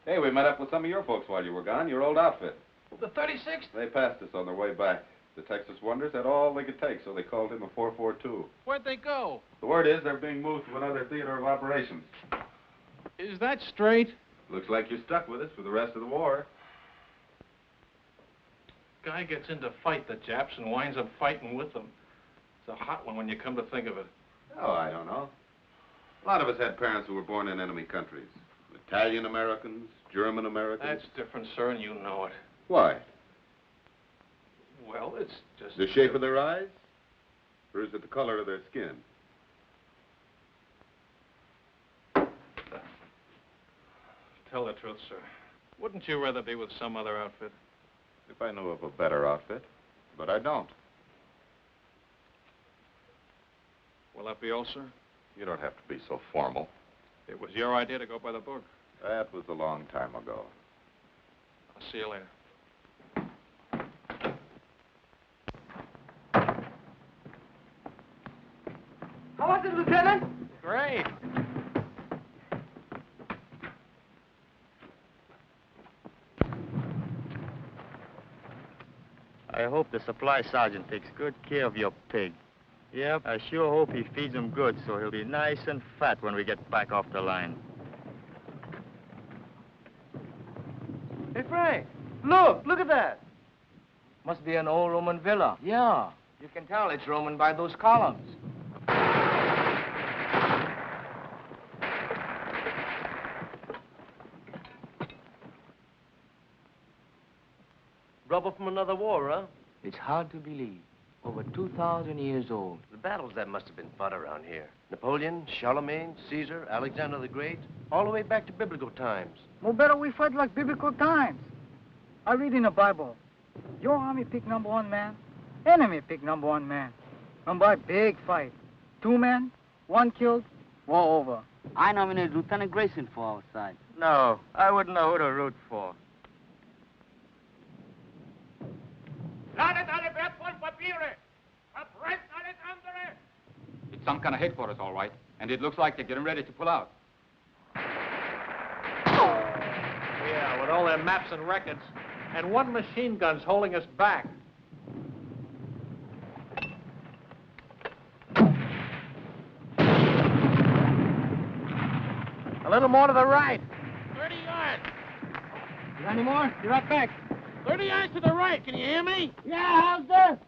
Hey, we met up with some of your folks while you were gone, your old outfit. The 36th? They passed us on their way back. The Texas Wonders had all they could take, so they called him a 442. Where'd they go? The word is they're being moved to another theater of operations. Is that straight? Looks like you're stuck with us for the rest of the war. Guy gets in to fight the Japs and winds up fighting with them. It's a hot one when you come to think of it. Oh, I don't know. A lot of us had parents who were born in enemy countries. Italian Americans, German Americans. That's different, sir, and you know it. Why? Well, it's just... The shape of their eyes? Or is it the color of their skin? Tell the truth, sir. Wouldn't you rather be with some other outfit? If I knew of a better outfit. But I don't. Will that be all, sir? You don't have to be so formal. It was your idea to go by the book. That was a long time ago. I'll see you later. How was it, Lieutenant? Great. I hope the supply sergeant takes good care of your pig. Yep. I sure hope he feeds him good so he'll be nice and fat when we get back off the line. Hey, Frank, look at that. Must be an old Roman villa. Yeah, you can tell it's Roman by those columns. Rubber from another war, huh? It's hard to believe. Over 2,000 years old. The battles that must have been fought around here. Napoleon, Charlemagne, Caesar, Alexander the Great, all the way back to biblical times. Well, better we fight like biblical times. I read in the Bible, your army pick #1 man, enemy pick #1 man. And by big fight, 2 men, 1 killed, war over. I nominated Lieutenant Grayson for our side. No, I wouldn't know who to root for. It's some kind of headquarters, all right. And it looks like they're getting ready to pull out. Yeah, with all their maps and records. And 1 machine gun's holding us back. A little more to the right. 30 yards. You got any more? Be right back. 30 yards to the right. Can you hear me? Yeah, how's that?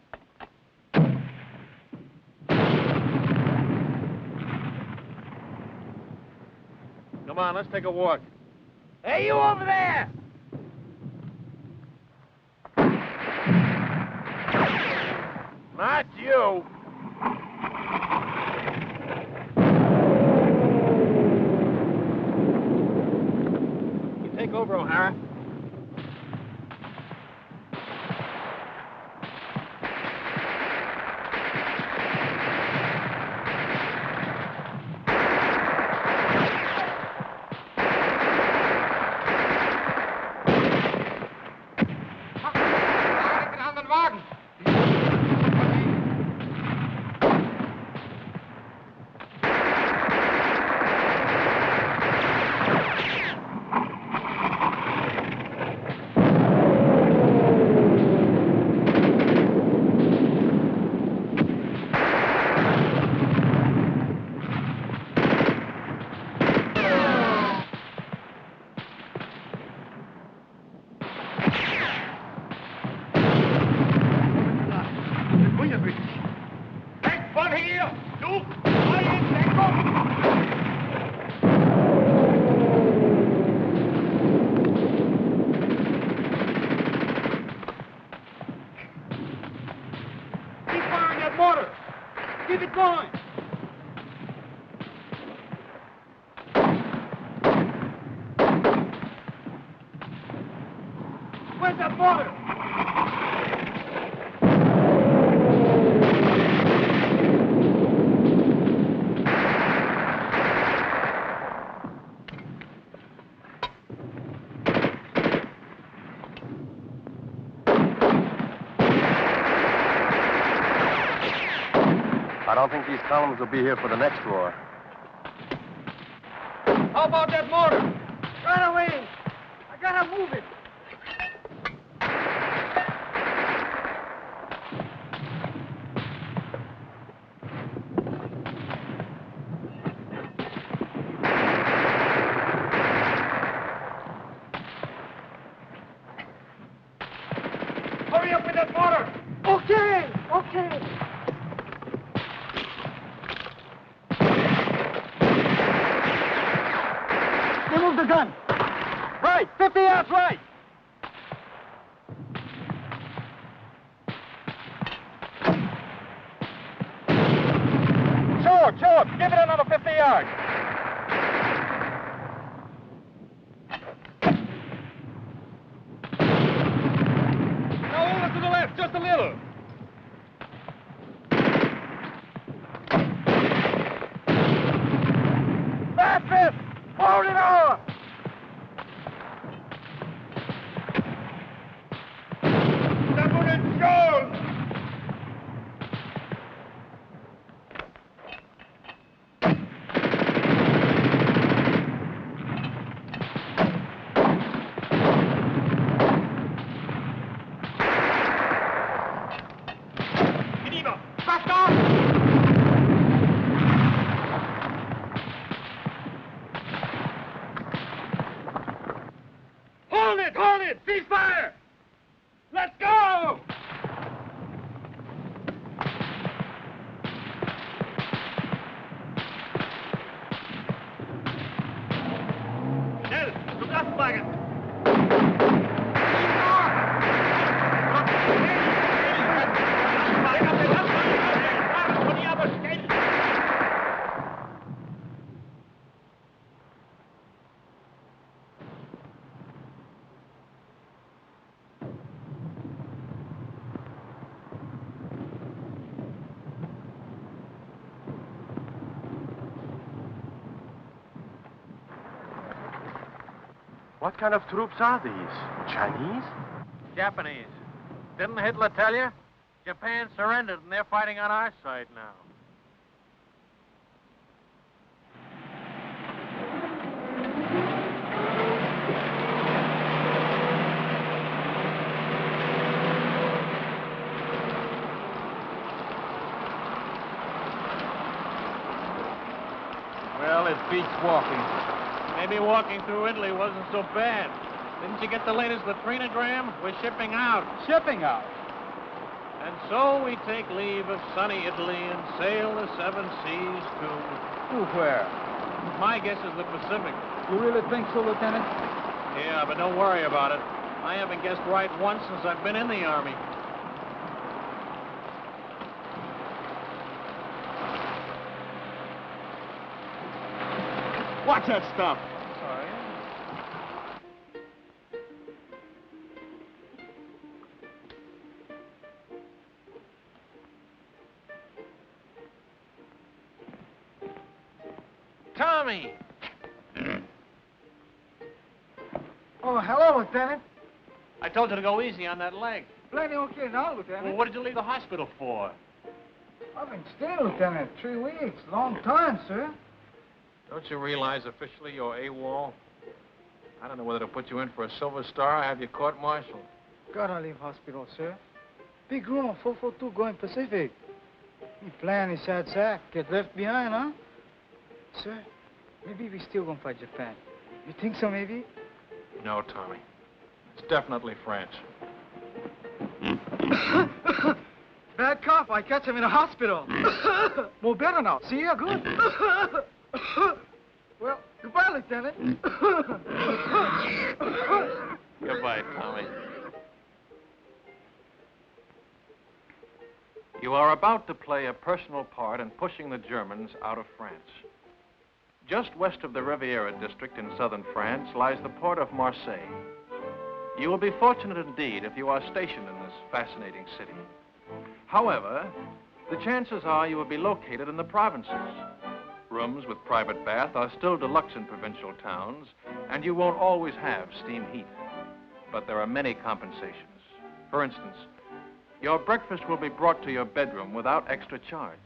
Come on, let's take a walk. Hey, you over there! Not you. You take over, O'Hara. I don't think these columns will be here for the next war. How about that mortar? Right away. I gotta move it. Hurry up with that mortar! Okay, okay. Remove the gun. Right, 50 yards right. Sure. Give it another 50 yards. Now over to the left, just a little. That's it. Hold it over. Double it, Jones. What kind of troops are these? Chinese? Japanese. Didn't Hitler tell you? Japan surrendered and they're fighting on our side now. Well, it beats walking. Maybe walking through Italy wasn't so bad. Didn't you get the latest latrinogram? We're shipping out. Shipping out? And so we take leave of sunny Italy and sail the seven seas to... Where? My guess is the Pacific. You really think so, Lieutenant? Yeah, but don't worry about it. I haven't guessed right once since I've been in the Army. Watch that stuff. Sorry. Tommy! Oh, hello, Lieutenant. I told you to go easy on that leg. Plenty okay now, Lieutenant. Well, what did you leave the hospital for? I've been staying, Lieutenant. 3 weeks. Long time, sir. Don't you realize officially you're AWOL? I don't know whether to put you in for a Silver Star or have you court-martialed. Gotta leave hospital, sir. Big room, 442 going Pacific. He plan his sad sack. Get left behind, huh? Sir, maybe we still gonna fight Japan. You think so, maybe? No, Tommy. It's definitely France. Bad cough. I catch him in a hospital. More better now. See you good. Well, goodbye, Lieutenant. Goodbye, Tommy. You are about to play a personal part in pushing the Germans out of France. Just west of the Riviera district in southern France lies the port of Marseille. You will be fortunate indeed if you are stationed in this fascinating city. However, the chances are you will be located in the provinces. Rooms with private bath are still deluxe in provincial towns, and you won't always have steam heat. But there are many compensations. For instance, your breakfast will be brought to your bedroom without extra charge.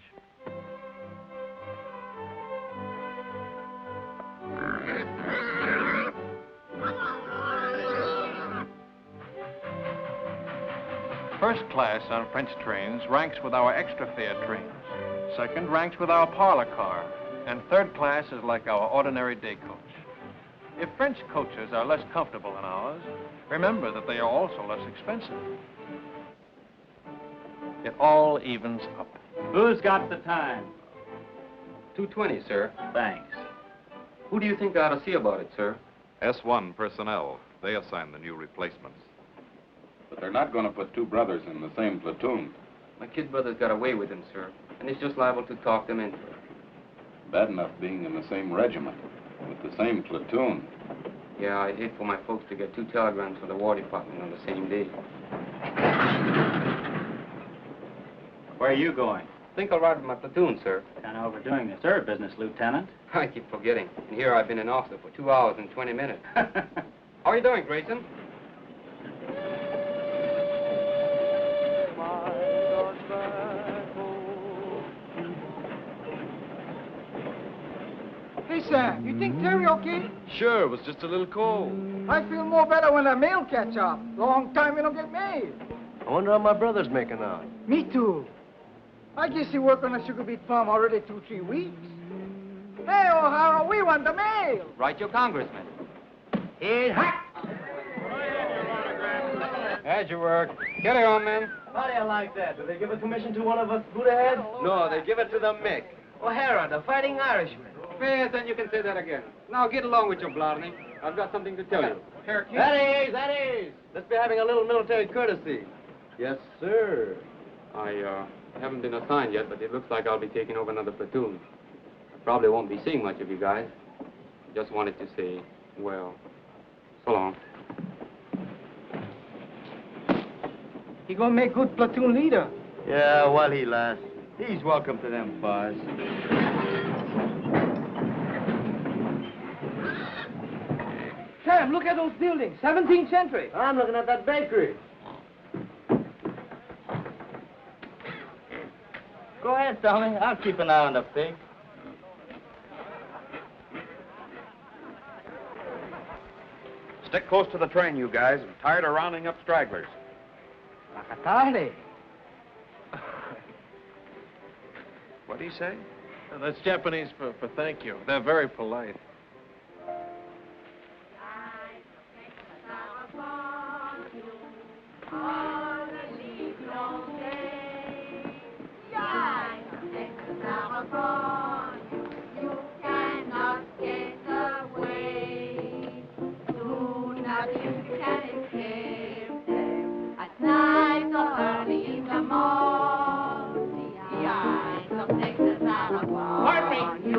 First class on French trains ranks with our extra fare trains. Second ranks with our parlor car. And third class is like our ordinary day coach. If French coaches are less comfortable than ours, remember that they are also less expensive. It all evens up. Who's got the time? 2:20, sir. Thanks. Who do you think I ought to see about it, sir? S1 personnel. They assign the new replacements. But they're not going to put two brothers in the same platoon. My kid brother's got away with him, sir, and he's just liable to talk them into it. Bad enough being in the same regiment, with the same platoon. Yeah, I'd hate for my folks to get two telegrams from the War Department on the same day. Where are you going? Think I'll ride with my platoon, sir. Kind of overdoing the third business, Lieutenant. I keep forgetting. And here I've been an officer for 2 hours and 20 minutes. How are you doing, Grayson? Hey, Sam, you think Terry okay? Sure, it was just a little cold. I feel more better when the mail catch up. Long time we don't get mail. I wonder how my brother's making out. Me too. I guess he worked on a sugar beet farm already 2-3 weeks. Hey, O'Hara, we want the mail. Write your congressman. Hey, hack! How'd you work? Get it on, men. How do you like that? Do they give a commission to one of us Buddha-heads? No, they give it to the Mick. O'Hara, the fighting Irishman. Yes, and you can say that again. Now get along with you, Blarney. I've got something to tell you. That is. Let's be having a little military courtesy. Yes, sir. I haven't been assigned yet, but it looks like I'll be taking over another platoon. I probably won't be seeing much of you guys. Just wanted to say, well, so long. He gonna make good platoon leader. Yeah, while he lasts. He's welcome to them bars. Sam, Sam, look at those buildings. 17th century. I'm looking at that bakery. Go ahead, Tommy. I'll keep an eye on the pig. Stick close to the train, you guys. I'm tired of rounding up stragglers. Tarde. What did he say? That's Japanese for thank you. They're very polite.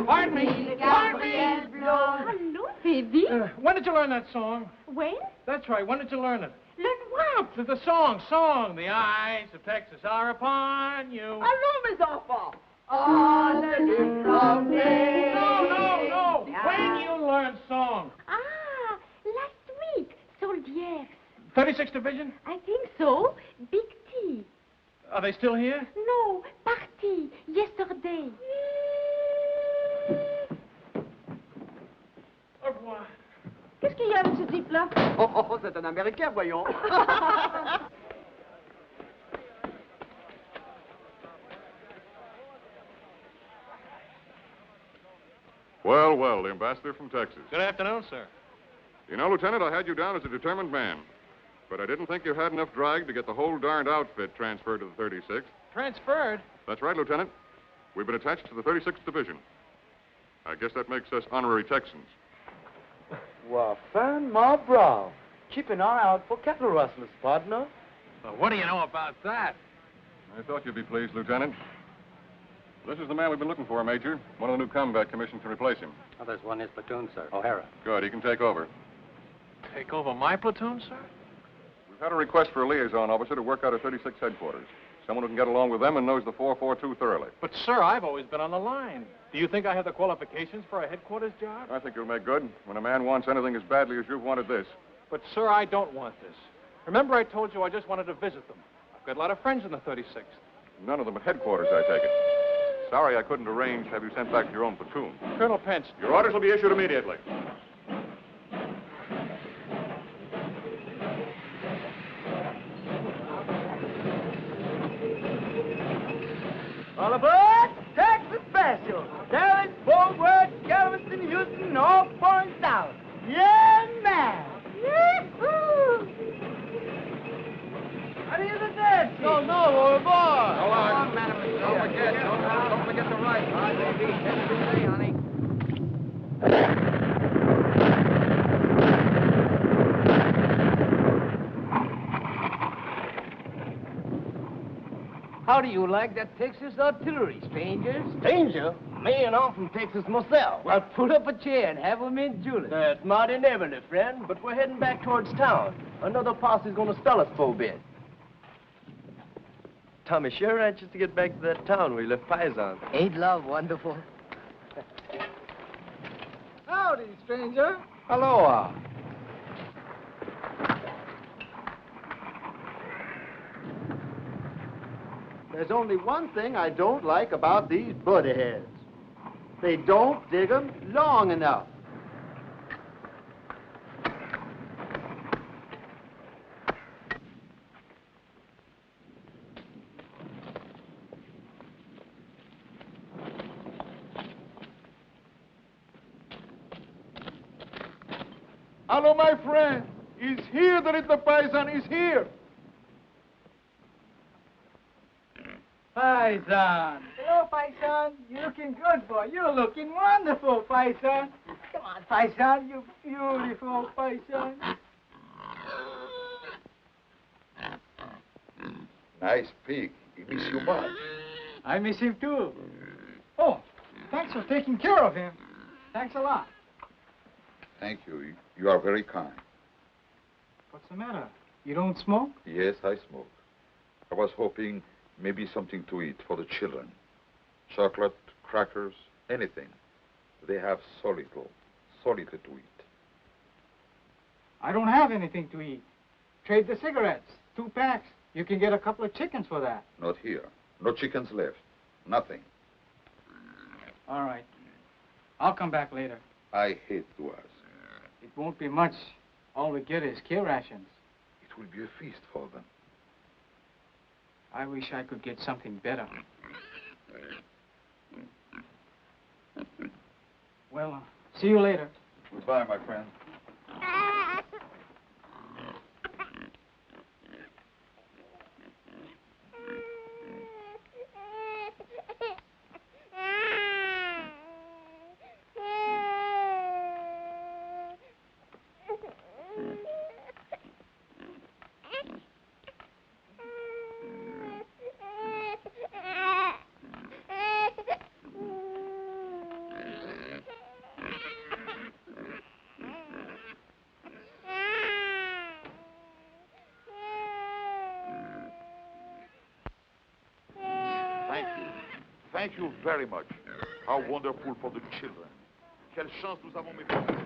Pardon me. Hello, baby. When did you learn that song? When? That's right. When did you learn it? Learn what? The song. The eyes of Texas are upon you. Allons, mes enfants. On the live day. No. When you learned song? Ah, last week. Soldiers. 36th Division? I think so. Big T. Are they still here? No, party. Yesterday. Au revoir. Qu'est-ce qu'il y a avec ce type-là? Oh, c'est un Américain, voyons. Well, the ambassador from Texas. Good afternoon, sir. You know, Lieutenant, I had you down as a determined man. But I didn't think you had enough drag to get the whole darned outfit transferred to the 36th. Transferred? That's right, Lieutenant. We've been attached to the 36th Division. I guess that makes us honorary Texans. Well, fan, ma brow. Keep an eye out for cattle rustlers, partner. Well, what do you know about that? I thought you'd be pleased, Lieutenant. This is the man we've been looking for, Major. One of the new combat commissions to replace him. Oh, there's one in his platoon, sir. O'Hara. Good, he can take over. Take over my platoon, sir? We've had a request for a liaison officer to work out at 36 headquarters. Someone who can get along with them and knows the 442 thoroughly. But, sir, I've always been on the line. Do you think I have the qualifications for a headquarters job? I think you'll make good when a man wants anything as badly as you've wanted this. But, sir, I don't want this. Remember I told you I just wanted to visit them. I've got a lot of friends in the 36th. None of them at headquarters, I take it. Sorry I couldn't arrange to have you sent back to your own platoon. Colonel Pence. Your orders will be issued immediately. All aboard, Texas Special. Dallas, Fort Worth, Galveston, Houston, all points out. Yeah, man. Yee-hoo. How do you do that? No, au revoir. Go on, madam. Don't forget the right. All right, baby. Hey, honey. How do you like that Texas artillery, stranger? Stranger? Man, I'm from Texas myself. Well, put up a chair and have a mint julep. That's mighty neighborly, friend, but we're heading back towards town. Another posse's gonna spell us for a bit. Tommy sure anxious to get back to that town where he left Paisan. Ain't love wonderful? Howdy, stranger. Aloha. There's only one thing I don't like about these buddy heads. They don't dig 'em long enough. Hello, my friend. He's here, the little paisan is here. Paisan. Hello, paisan. You're looking good, boy. You're looking wonderful, paisan. Come on, paisan. You beautiful paisan. Nice pig. He miss you much. I miss him, too. Oh, thanks for taking care of him. Thanks a lot. Thank you. You are very kind. What's the matter? You don't smoke? Yes, I smoke. I was hoping maybe something to eat for the children. Chocolate, crackers, anything. They have so little to eat. I don't have anything to eat. Trade the cigarettes. 2 packs. You can get a couple of chickens for that. Not here. No chickens left. Nothing. All right. I'll come back later. I hate to ask. It won't be much. All we get is kill rations. It will be a feast for them. I wish I could get something better. Well, see you later. Goodbye, my friend. Thank you very much. How wonderful for the children. Quelle chance nous avons, mes frères.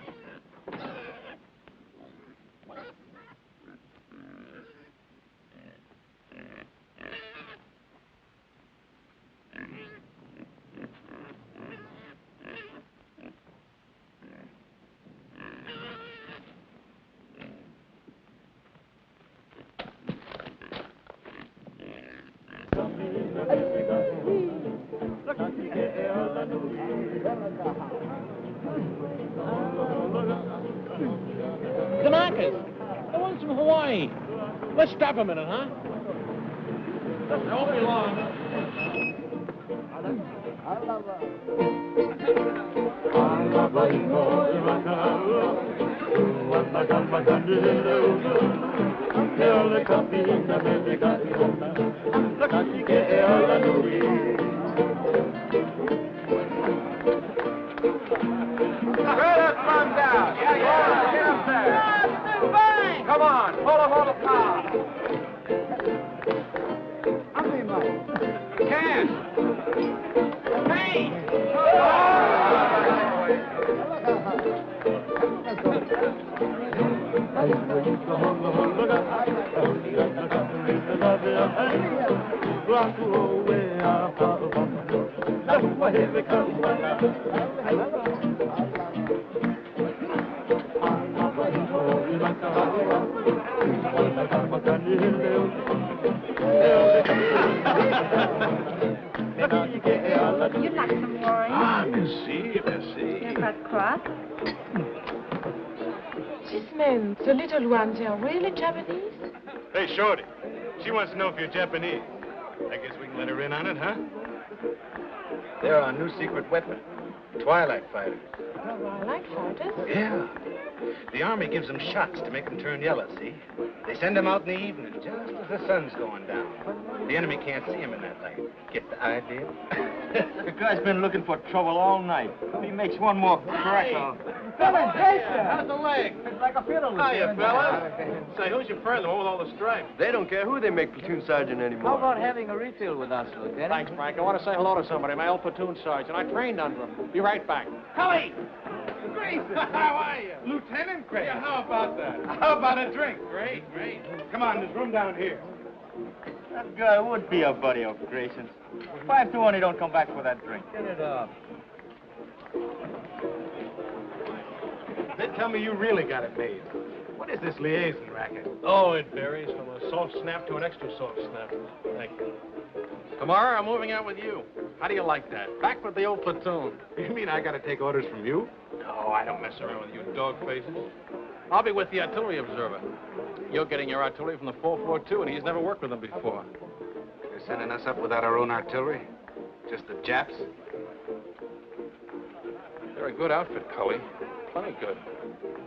The ones from Hawaii. Let's stop a minute, huh? It won't be long. Come on, pull him on the car. Cash. Hey. You'd like some wine? Ah, merci, merci. You're not cross? These men, the little ones, they are really Japanese? Hey, Shorty. She wants to know if you're Japanese. I guess we can let her in on it, huh? They're our new secret weapon. Twilight fighters. Twilight fighters? Yeah. The Army gives them shots to make them turn yellow, see? They send them out in the evening, just as the sun's going down. The enemy can't see him in that light. Get the idea? The guy's been looking for trouble all night. He makes one more crack. How's the leg? It's like a fiddle. Hiya, fellas. Say, who's your friend, the one with all the stripes? They don't care who they make platoon sergeant anymore. How about having a refill with us, Lieutenant? Thanks, Frank. I want to say hello to somebody. My old platoon sergeant. I trained under him. Be right back. Cully! Grayson! How are you? Lieutenant Gray. Yeah, how about that? How about a drink? Great, great. Come on, there's room down here. That guy would be a buddy of Grayson's. 5 to 1, he don't come back for that drink. Get it up. Then tell me you really got it made. What is this liaison racket? Oh, it varies from a soft snap to an extra soft snap. Thank you. Tomorrow, I'm moving out with you. How do you like that? Back with the old platoon. You mean I got to take orders from you? No, I don't mess around with you dog faces. I'll be with the artillery observer. You're getting your artillery from the 442, and he's never worked with them before. You're sending us up without our own artillery? Just the Japs? They're a good outfit, Cully. Plenty good.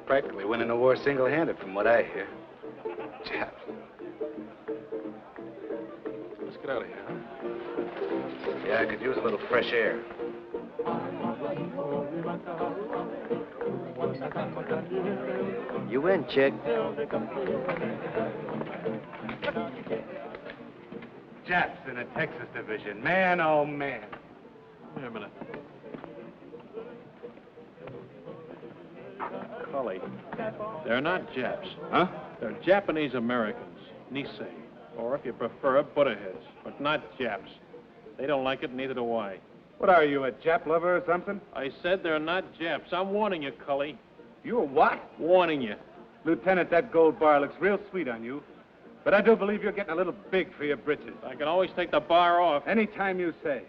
Practically winning the war single-handed, from what I hear. Japs. Let's get out of here, huh? Yeah, I could use a little fresh air. You win, chick. Japs in a Texas division. Man, oh, man. Wait a minute. Cully. They're not Japs. Huh? They're Japanese Americans, Nisei. Or if you prefer, Buddha heads, but not Japs. They don't like it, neither do I. What are you, a Jap lover or something? I said they're not Japs. I'm warning you, Cully. You a what? Warning you. Lieutenant, that gold bar looks real sweet on you. But I do believe you're getting a little big for your britches. I can always take the bar off. Any time you say.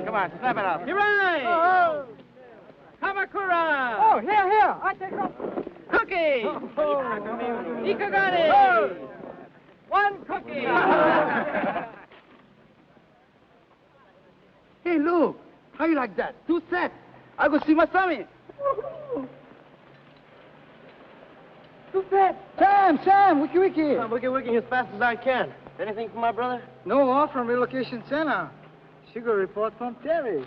Come on, snap it up. You're right. Oh, Kamakura. oh, here. I take it up. Cookie. Ikagani. Oh. One cookie. Hey, look. How you like that? 2 sets. I go see my Sammy. 2 sets. Sam, wiki. I'm wiki as fast as I can. Anything for my brother? No off from relocation center. Sugar report from Terry.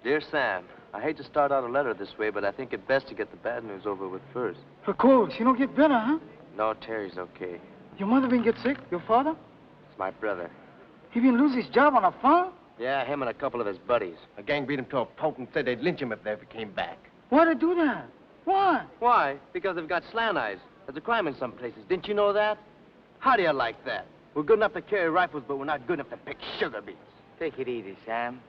Dear Sam, I hate to start out a letter this way, but I think it best to get the bad news over with first. Of course, you don't get better, huh? No, Terry's okay. Your mother been get sick? Your father? It's my brother. He been lose his job on a farm? Yeah, him and a couple of his buddies. A gang beat him to a pulp and said they'd lynch him if they ever came back. Why'd they do that? Why? Why? Because they've got slant eyes. There's a crime in some places. Didn't you know that? How do you like that? We're good enough to carry rifles, but we're not good enough to pick sugar beets. Take it easy, Sam.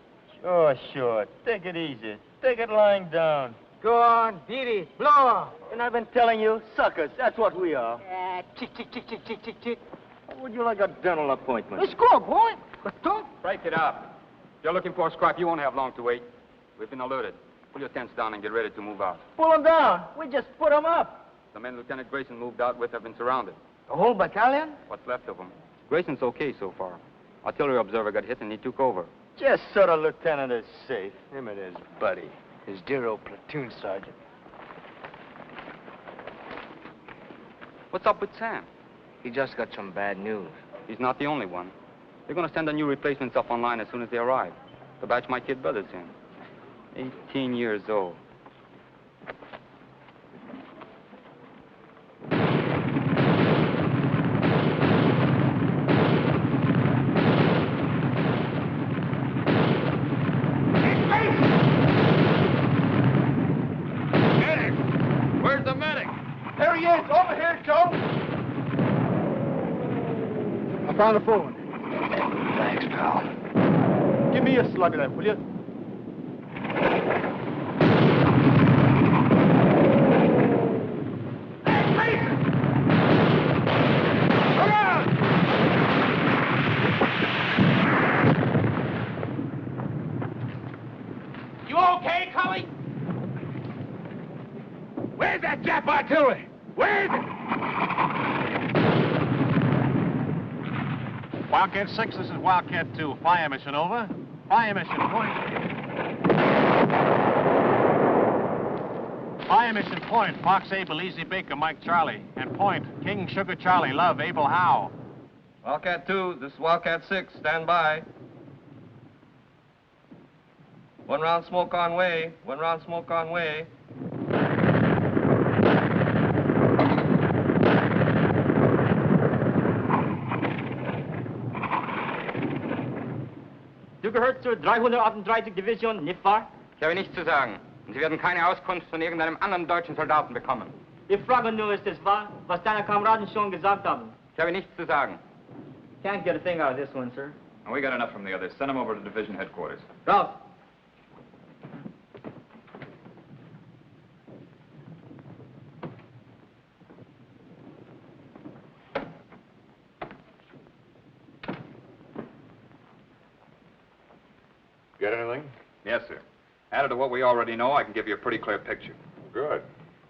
Sure. Take it easy. Take it lying down. Go on, beat it. Blow off. And I've been telling you, suckers, that's what we are. Chick. Would you like a dental appointment? Let's go, boy. But don't. Break it up. If you're looking for a scrap, you won't have long to wait. We've been alerted. Pull your tents down and get ready to move out. Pull them down. We just put them up. The men Lieutenant Grayson moved out with have been surrounded. The whole battalion? What's left of them. Grayson's okay so far. Artillery observer got hit and he took over. Just so the lieutenant is safe. Him and his buddy, his dear old platoon sergeant. What's up with Sam? He just got some bad news. He's not the only one. They're going to send the new replacements up online as soon as they arrive. The batch my kid brother's in. 18 years old. Where's the medic? There he is. Over here, Joe. I found a phone. Thanks, pal. Give me a slug of that, will you? You okay, Cully? Where's that Jap artillery? Where is it? Wildcat 6, this is Wildcat 2. Fire mission over. Fire mission point. Fire mission point. Fox Abel, Easy Baker, Mike Charlie. And point, King Sugar Charlie, Love, Abel Howe. Wildcat 2, this is Wildcat 6. Stand by. 1 round smoke on way. 1 round smoke on way. Du gehörst zur 338. Division, nicht wahr? Ich habe nichts zu sagen. Und Sie werden keine Auskunft von irgendeinem anderen deutschen Soldaten bekommen. Ich frage nur, ist es wahr, was deine Kameraden schon gesagt haben? Ich habe nichts zu sagen. Can't get a thing out of this one, sir. And we got enough from the others. Send them over to division headquarters. Ralph. Get anything? Yes, sir. Added to what we already know, I can give you a pretty clear picture. Good.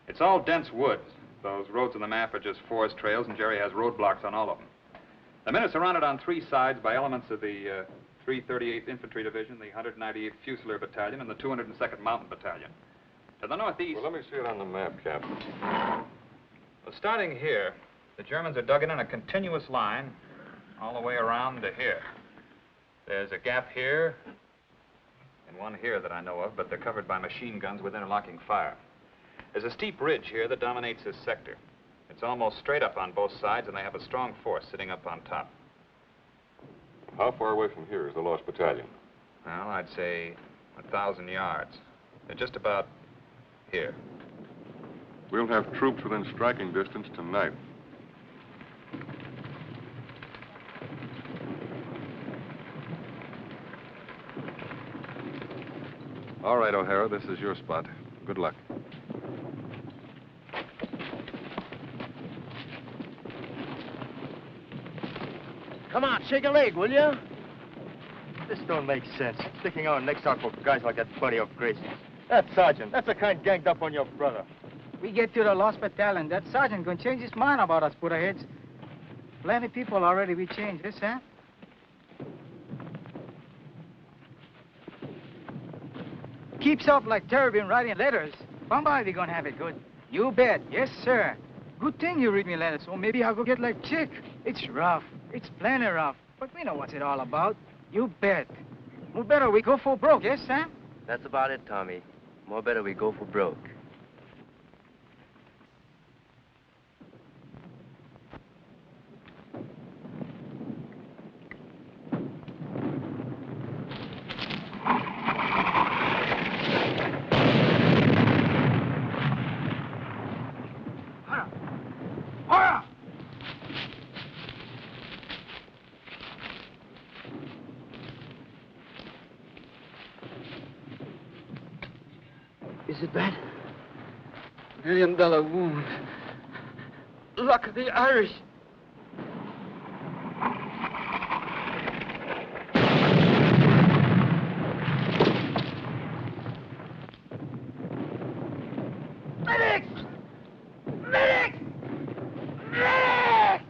It's all dense woods. Those roads on the map are just forest trails, and Jerry has roadblocks on all of them. The men are surrounded on 3 sides by elements of the 338th Infantry Division, the 198th Fusilier Battalion, and the 202nd Mountain Battalion. To the northeast... Well, let me see it on the map, Captain. Well, starting here, the Germans are dug in a continuous line all the way around to here. There's a gap here and one here that I know of, but they're covered by machine guns with interlocking fire. There's a steep ridge here that dominates this sector. It's almost straight up on both sides, and they have a strong force sitting up on top. How far away from here is the lost battalion? Well, I'd say 1,000 yards. They're just about here. We'll have troops within striking distance tonight. All right, O'Hara, this is your spot. Good luck. Come on, shake a leg, will you? This don't make sense. Sticking our necks out for guys like that buddy of Gracie's. That sergeant, that's the kind ganged up on your brother. We get to the lost battalion, that sergeant gonna change his mind about us Buddha-heads. Plenty people already we changed, yes, Sam? Keeps up like Terry been writing letters. Somebody we gonna have it good. You bet, yes, sir. Good thing you read me letters, so maybe I'll go get like Chick. It's rough. It's plenty rough. But we know what's it all about. You bet. More better we go for broke, yes, Sam? That's about it, Tommy. More better we go for broke. Is it bad? $1 million wound. Luck of the Irish. Medics! Medics! Medics!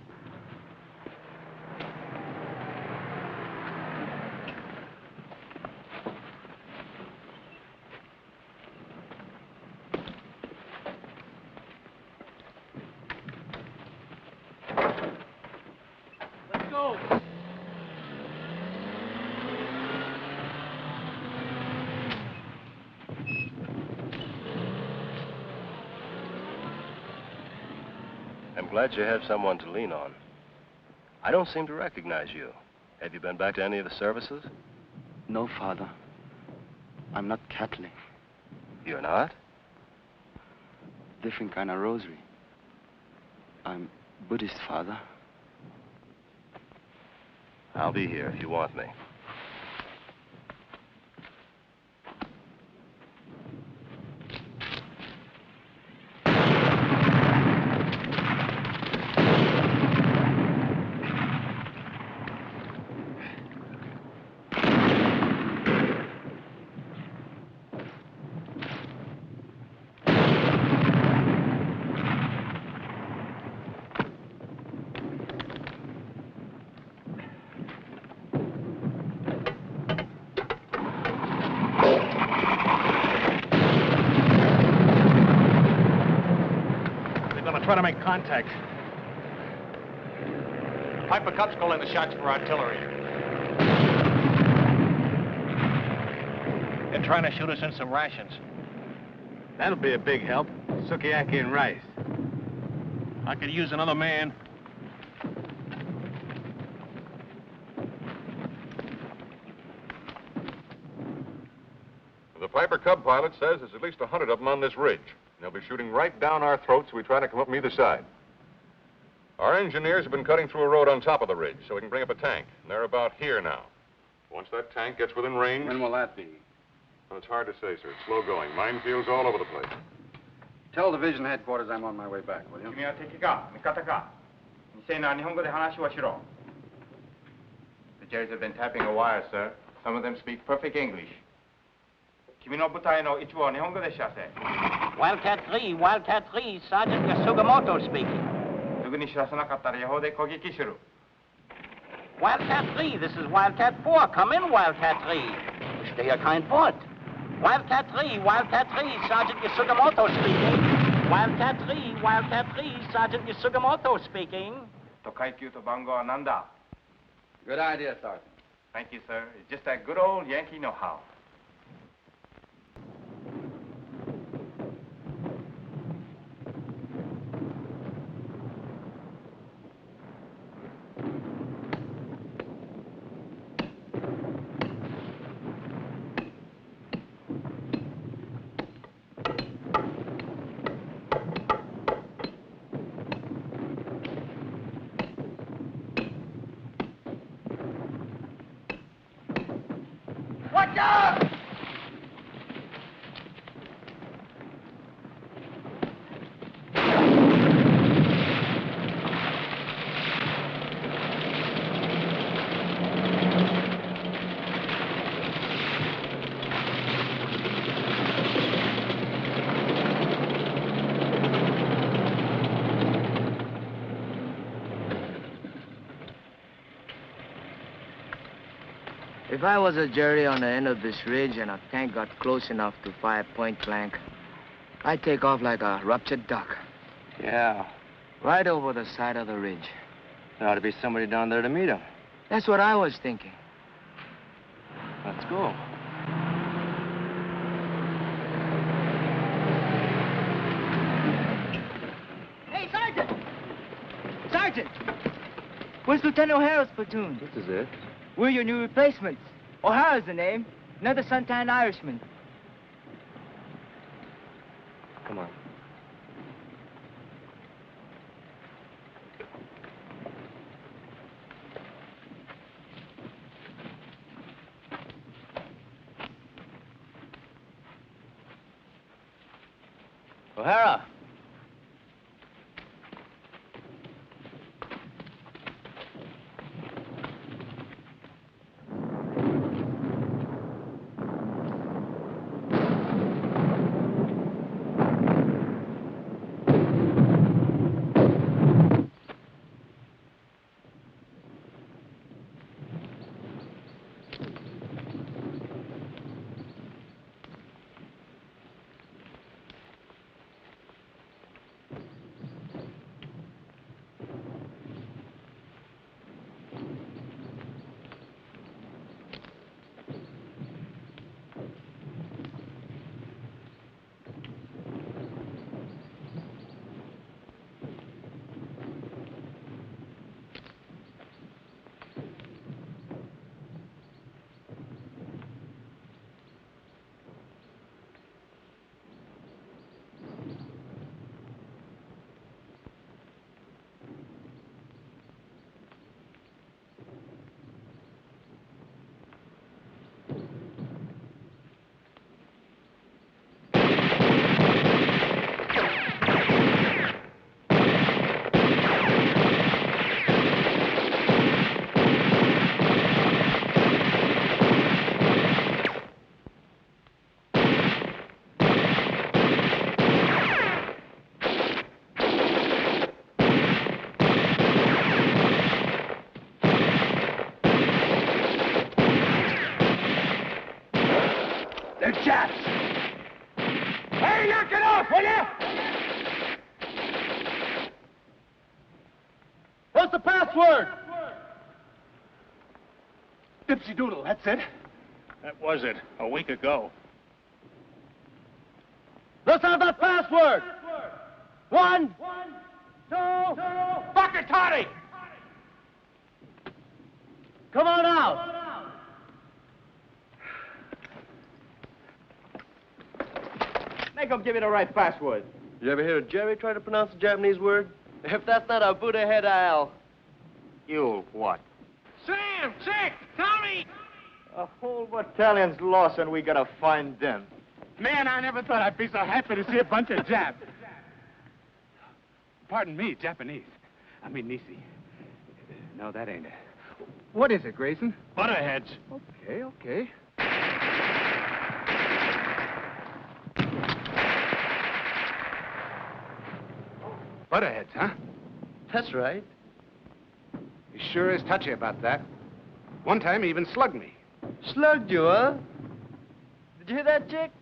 Let's go. I'm glad you have someone to lean on. I don't seem to recognize you. Have you been back to any of the services? No, Father. I'm not Catholic. You're not? Different kind of rosary. I'm Buddhist, Father. I'll be here if you want me. Try to make contact. Piper Cup's calling the shots for artillery. They're trying to shoot us in some rations. That'll be a big help. Sukiyaki and rice. I could use another man. The Piper Cub pilot says there's at least 100 of them on this ridge. They'll be shooting right down our throats as we try to come up from either side. Our engineers have been cutting through a road on top of the ridge so we can bring up a tank. And they're about here now. Once that tank gets within range... When will that be? Well, it's hard to say, sir. It's slow going. Minefields all over the place. Tell division headquarters I'm on my way back, will you? 君は敵か味方か未成年は日本語で話をしろ The Jerrys have been tapping a wire, sir. Some of them speak perfect English. 君の部隊の一部を日本語で知らせ Wildcat 3, Wildcat 3, Sergeant Yasugamoto speaking. すぐに知らせなかったら予報で攻撃する Wildcat 3, this is Wildcat 4. Come in, Wildcat 3. Stay your kind port. Wildcat 3, Sergeant Yasugamoto speaking. Wildcat 3, Sergeant Yasugamoto speaking. Tokaikyu to Bango Ananda. Good idea, Sergeant. Thank you, sir. It's just that good old Yankee know-how. Watch out! If I was a jury on the end of this ridge and a tank got close enough to fire point blank, I'd take off like a ruptured duck. Yeah. Right over the side of the ridge. There ought to be somebody down there to meet him. That's what I was thinking. Let's go. Hey, Sergeant! Sergeant! Where's Lieutenant O'Hara's platoon? This is it. We're your new replacements. O'Hara's the name. Another suntan Irishman. Come on. O'Hara! They're Japs! Hey, knock it off, will you? What's the password? Dipsy Doodle, that's it. That was it, a week ago. Let's have that password. 1, 2, Buckatati! come on out. Make him give you the right password. You ever hear a Jerry try to pronounce a Japanese word? If that's not a Buddha head, I'll... You what? Sam, Chick, Tommy! A whole battalion's lost and we gotta find them. Man, I never thought I'd be so happy to see a bunch of Japs. Pardon me, Japanese. I mean, Nisi. No, that ain't it. What is it, Grayson? Butterheads. Okay, okay. Butterheads, huh? That's right. He sure is touchy about that. One time he even slugged me. Slugged you, huh? Did you hear that, chick?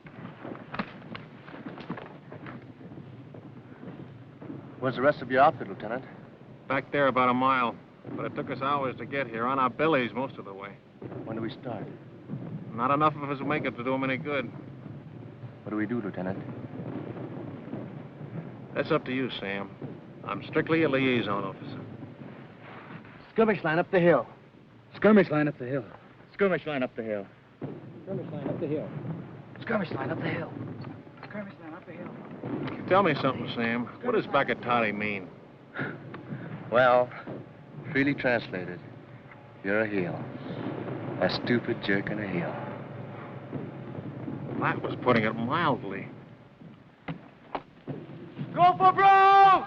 Where's the rest of your outfit, Lieutenant? Back there about a mile. But it took us hours to get here, on our bellies most of the way. When do we start? Not enough of us will make it to do them any good. What do we do, Lieutenant? That's up to you, Sam. I'm strictly a liaison officer. Skirmish line up the hill. Skirmish line up the hill. Skirmish line up the hill. Skirmish line up the hill. Skirmish line up the hill. Skirmish line up the hill. Tell me something, Sam. What does Bagatati mean? Well, freely translated, you're a heel. A stupid jerk and a heel. That was putting it mildly. Go for broke!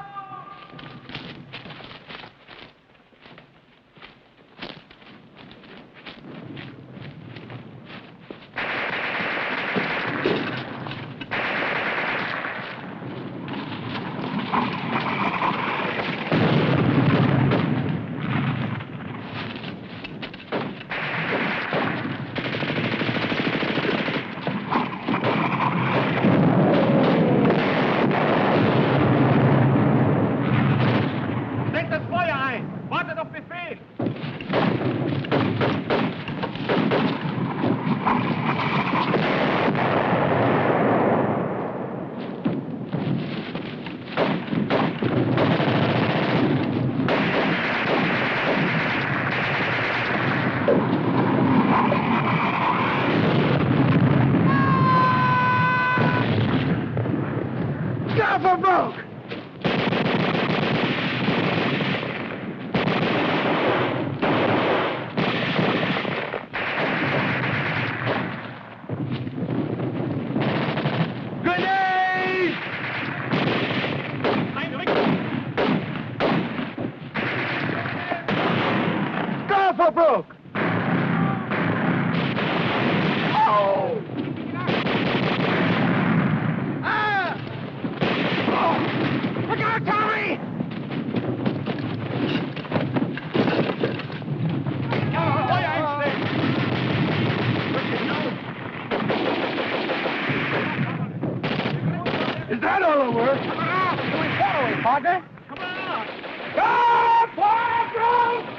Is that all the work? Come on! We're following, partner. Come on! Go, Pirosh!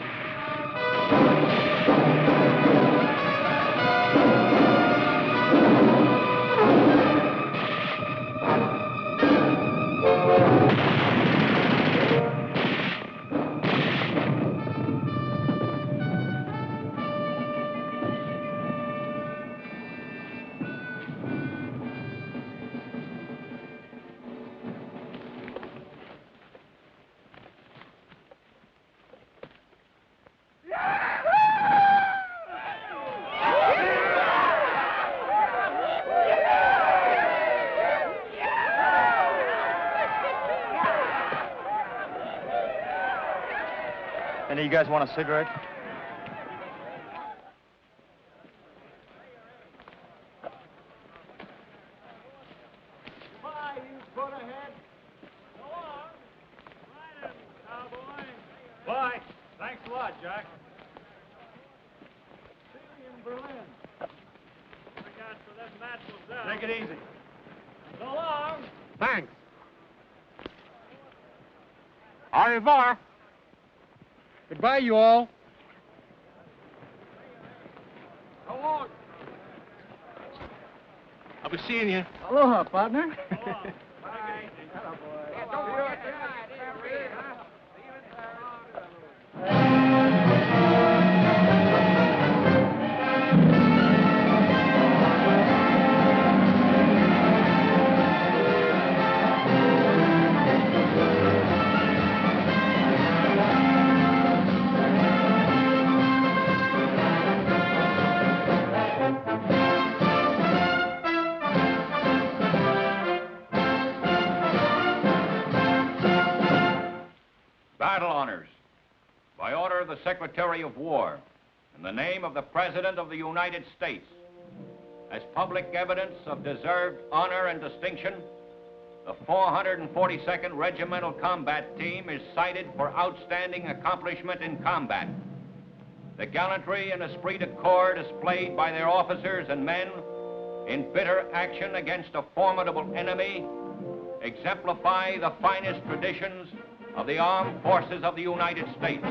Any of you guys want a cigarette? Bye. Thanks a lot, Jack. See you in Berlin. Take it easy. So long. Thanks. Au revoir. Goodbye, you all. So long. I'll be seeing you. Aloha, partner. Battle honors. By order of the Secretary of War, in the name of the President of the United States, as public evidence of deserved honor and distinction, The 442nd Regimental Combat Team is cited for outstanding accomplishment in combat. The gallantry and esprit de corps displayed by their officers and men in bitter action against a formidable enemy exemplify the finest traditions of the armed forces of the United States.